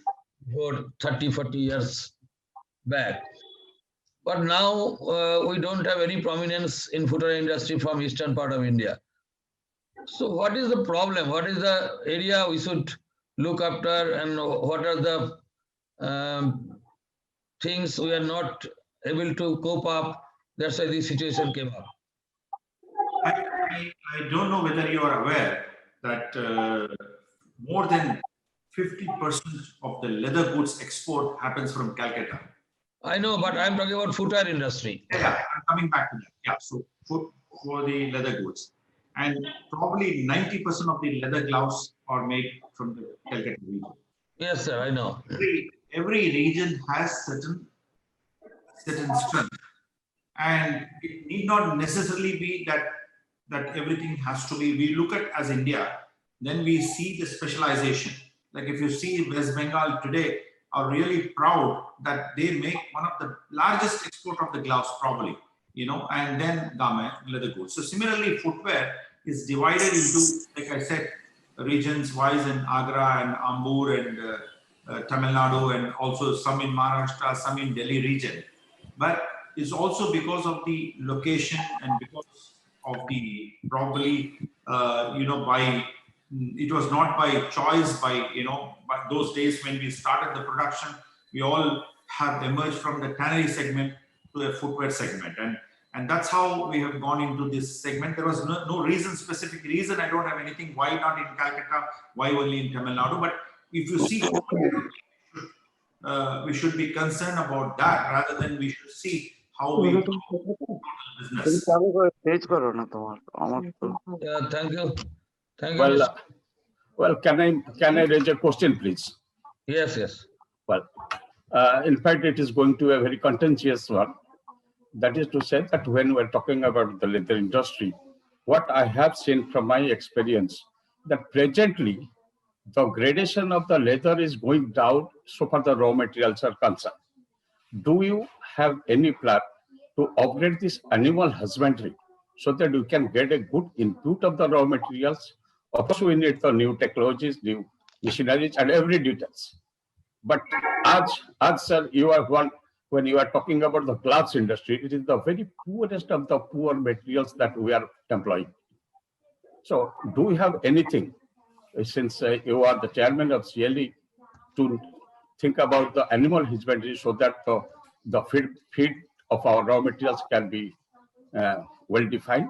for 30, 40 years back. But now we don't have any prominence in footwear industry from eastern part of India. So what is the problem? What is the area we should look after, and what are the things we are not able to cope up? That's why this situation came up. I don't know whether you are aware that more than 50% of the leather goods export happens from Calcutta. I know, but I'm talking about footwear industry. Yeah, I'm coming back to that. Yeah, so for the leather goods, and probably 90% of the leather gloves are made from the Calcutta region. Yes, sir, I know. Every region has certain strength, and it need not necessarily be that everything has to be. We look at as India, then we see the specialization. Like if you see West Bengal today, are really proud that they make one of the largest export of the gloves probably, and then garment, leather goods. So similarly, footwear is divided into, like I said, regions wise in Agra and Ambur and Tamil Nadu, and also some in Maharashtra, some in Delhi region. But it's also because of the location and because of the probably, it was not by choice, but those days when we started the production, we all have emerged from the tannery segment to a footwear segment. And that's how we have gone into this segment. There was no specific reason. I don't have anything. Why not in Calcutta? Why only in Tamil Nadu? But if you see, we should be concerned about that rather than we should see how we business. Yeah, thank you. Thank you. Well, well, can I raise a question, please? Yes, yes. Well, in fact, it is going to be a very contentious one. That is to say that when we're talking about the leather industry, what I have seen from my experience, that presently the gradation of the leather is going down so far the raw materials are concerned. Do you have any plan to upgrade this animal husbandry so that you can get a good input of the raw materials? Of course, we need the new technologies, new machineries, and every details. But as sir, you are one, when you are talking about the gloves industry, it is the very poorest of the poor materials that we are employing. So do you have anything, since you are the chairman of CLE, to think about the animal husbandry so that the feed of our raw materials can be well defined?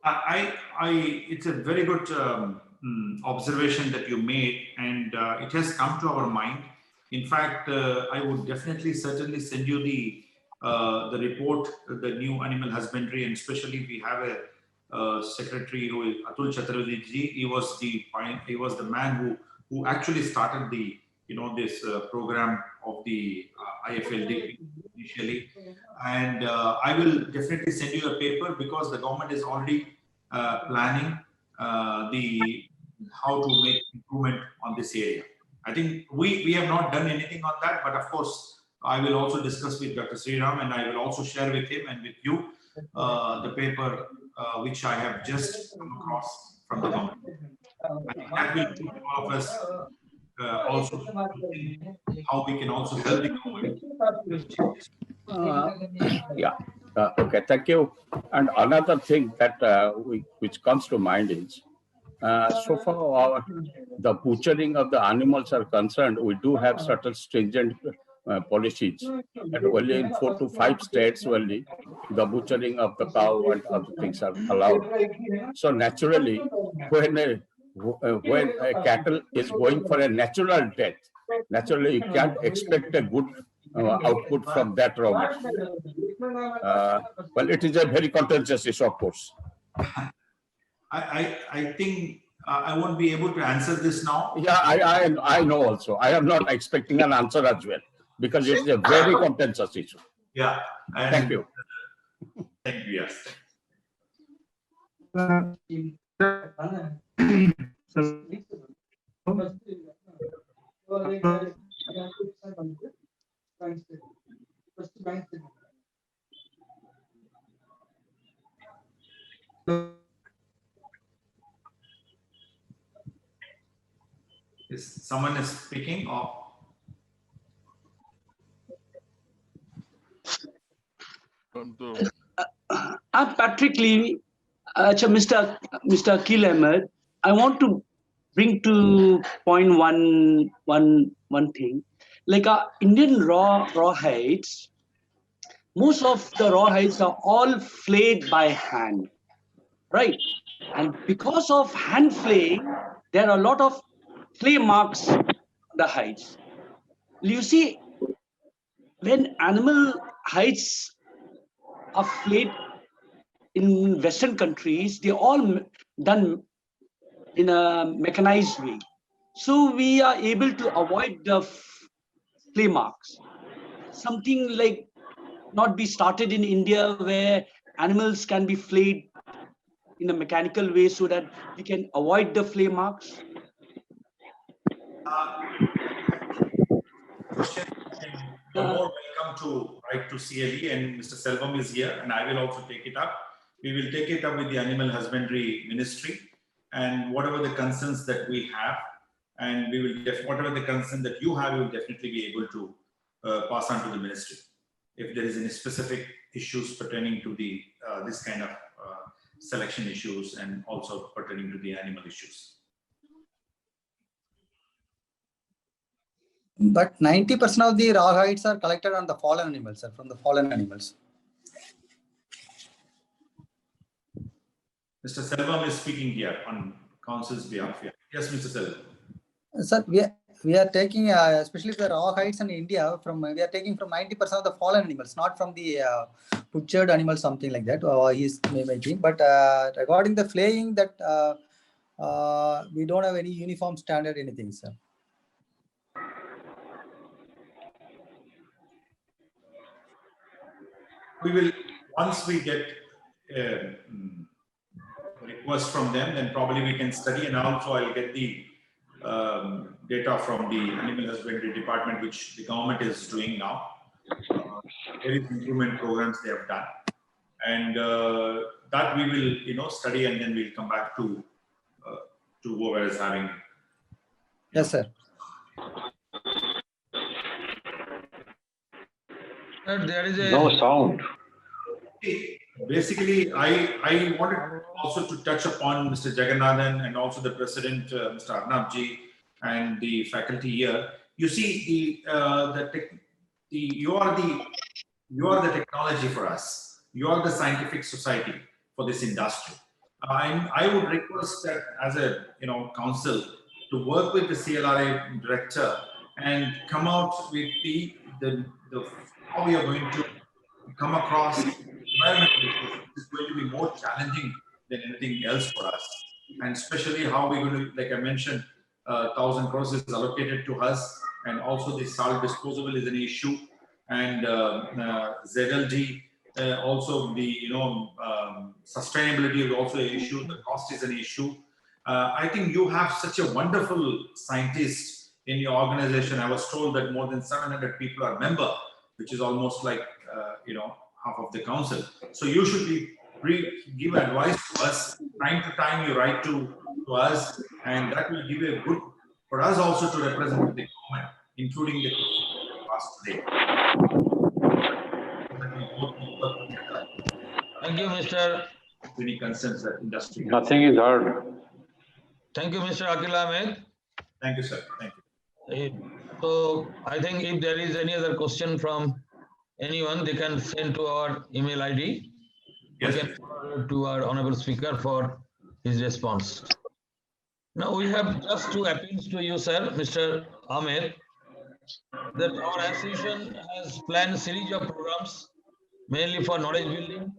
It's a very good observation that you made, and it has come to our mind. In fact, I would definitely, certainly send you the report, the new animal husbandry, and especially we have secretary, who is Atul Chaturvedi ji. He was the man who actually started the this program of the IFLD initially. And I will definitely send you a paper, because the government is already planning how to make improvement on this area. I think we have not done anything on that, but of course I will also discuss with Dr. Sriram, and I will also share with him and with you the paper which I have just come across from the government. I think that will put all of us also think how we can also help the government. Yeah. Okay. Thank you. And another thing that which comes to mind is, so far the butchering of the animals are concerned, we do have certain stringent policies, and only in 4 to 5 states only the butchering of the cow and other things are allowed. So naturally, when a cattle is going for a natural death, naturally you can't expect a good output from that raw material. Well, it is a very contentious issue, of course. I think I won't be able to answer this now. Yeah, I know also. I am not expecting an answer as well, because it is a very contentious issue. Yeah. Thank you. Thank you. Yes. Is someone is speaking or? I'm Patrick Lee. Mr. Aqeel Ahmed. I want to bring to point one thing. Like Indian raw hides, most of the raw hides are all flayed by hand, right? And because of hand flaying, there are a lot of flay marks on the hides. You see, when animal hides are flayed in Western countries, they're all done in a mechanized way. So we are able to avoid the flay marks. Something like not be started in India, where animals can be flayed in a mechanical way so that we can avoid the flay marks. You're more welcome to write to CLE, and Mr. Selvam is here, and I will also take it up. We will take it up with the Animal Husbandry Ministry, and whatever the concerns that we have, and we will whatever the concern that you have, we will definitely be able to pass on to the ministry if there is any specific issues pertaining to the this kind of selection issues, and also pertaining to the animal issues. But 90% of the raw hides are collected on the fallen animals, sir, from the fallen animals. Mr. Selvam is speaking here on Council's behalf. Yes, Mr. Selvam. Sir, we are taking, especially the raw hides in India, we are taking from 90% of the fallen animals, not from the butchered animals, something like that. He's making. But regarding the flaying, that we don't have any uniform standard, anything, sir. We will, once we get a request from them, then probably we can study, and also I'll get the data from the Animal Husbandry Department, which the government is doing now. Various improvement programs they have done, and that we will, study, and then we'll come back to whoever is having. Yes, sir. There is a No sound. Basically, I wanted also to touch upon Mr. Jagannathan and also the president, Mr. Arnabji, and the faculty here. You see, you are the technology for us. You are the scientific society for this industry. I would request that as a council to work with the CLRA director and come out with the how we are going to come across environmental issues. It's going to be more challenging than anything else for us. And especially how we're going to, like I mentioned, 1,000 crores is allocated to us, and also the salt disposable is an issue, and ZLD also the sustainability is also an issue. The cost is an issue. I think you have such a wonderful scientist in your organization. I was told that more than 700 people are member, which is almost like half of the council. So you should be give advice to us. Time to time you write to us, and that will give a good for us also to represent the government, including the past today. Thank you, Mr. Any concerns that industry has. Nothing is heard. Thank you, Mr. Aqeel Ahmed. Thank you, sir. Thank you. So I think if there is any other question from anyone, they can send to our email ID. Yes, we can forward to our honorable speaker for his response. Now we have just two appeals to you, sir, Mr. Ahmed, that our association has planned a series of programs mainly for knowledge building,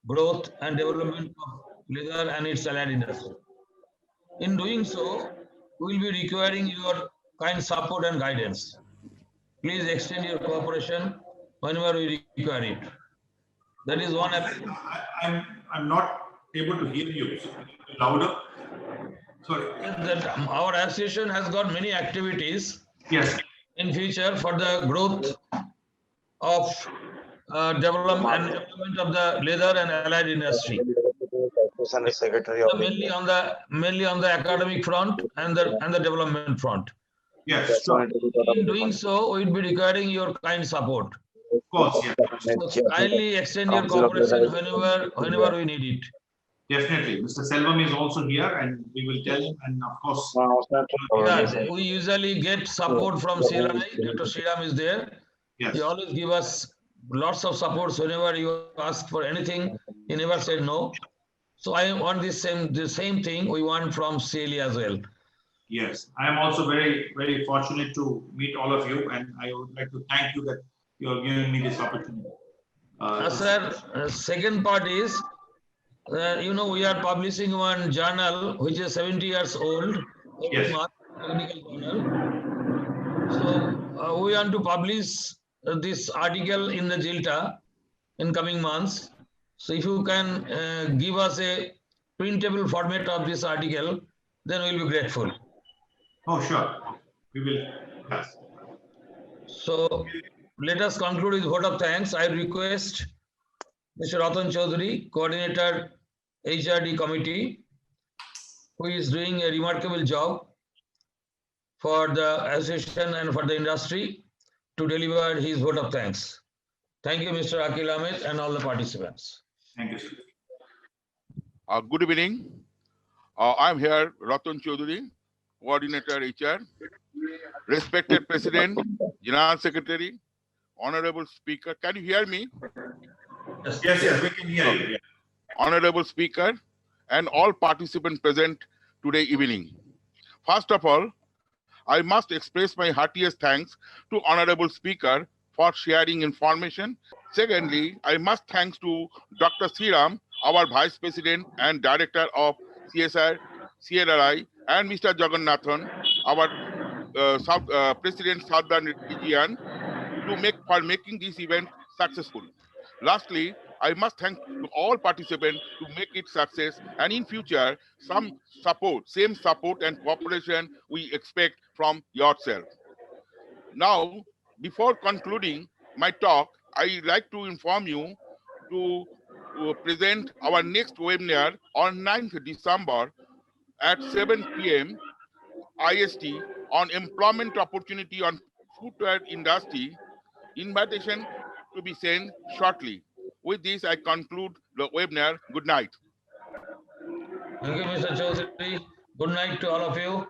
growth and development of leather and its allied industry. In doing so, we will be requiring your kind support and guidance. Please extend your cooperation whenever we require it. That is one appeal. I'm not able to hear you. Louder. Sorry. That our association has got many activities. Yes. In future for the growth of development of the leather and allied industry. Mainly on the academic front and the development front. Yes. So in doing so, we'll be requiring your kind support. Of course, yes. So kindly extend your cooperation whenever we need it. Definitely. Mr. Selvam is also here, and we will tell him, and of course. Yeah, we usually get support from CLI. Dr. Sriram is there. Yes. He always give us lots of supports whenever you ask for anything. He never said no. So I want the same thing we want from CLI as well. Yes, I am also very, very fortunate to meet all of you, and I would like to thank you that you are giving me this opportunity. Sir, second part is, we are publishing one journal which is 70 years old, yes. technical journal. So we want to publish this article in the Jilta in coming months. So if you can give us a printable format of this article, then we'll be grateful. Oh, sure. We will. Yes. So let us conclude with vote of thanks. I request Mr. Ratan Chaudhary, Coordinator HRD Committee, who is doing a remarkable job for the association and for the industry, to deliver his vote of thanks. Thank you, Mr. Aqeel Ahmed and all the participants. Thank you, sir. Good evening. I'm here, Ratan Chaudhary, Coordinator HR. Respected President, General Secretary, Honorable Speaker. Can you hear me? Yes, we can hear you. Yeah. Honorable Speaker and all participants present today evening. First of all, I must express my heartiest thanks to Honorable Speaker for sharing information. Secondly, I must thanks to Dr. Sriram, our Vice President and Director of CSR, CLRI, and Mr. Jagannathan, our President Southern Region, for making this event successful. Lastly, I must thank to all participants to make it success, and in future, same support and cooperation we expect from yourself. Now, before concluding my talk, I like to inform you to present our next webinar on 9th December at 7 p.m. IST on employment opportunity on footwear industry. Invitation to be sent shortly. With this, I conclude the webinar. Good night. Thank you, Mr. Chaudhary. Good night to all of you.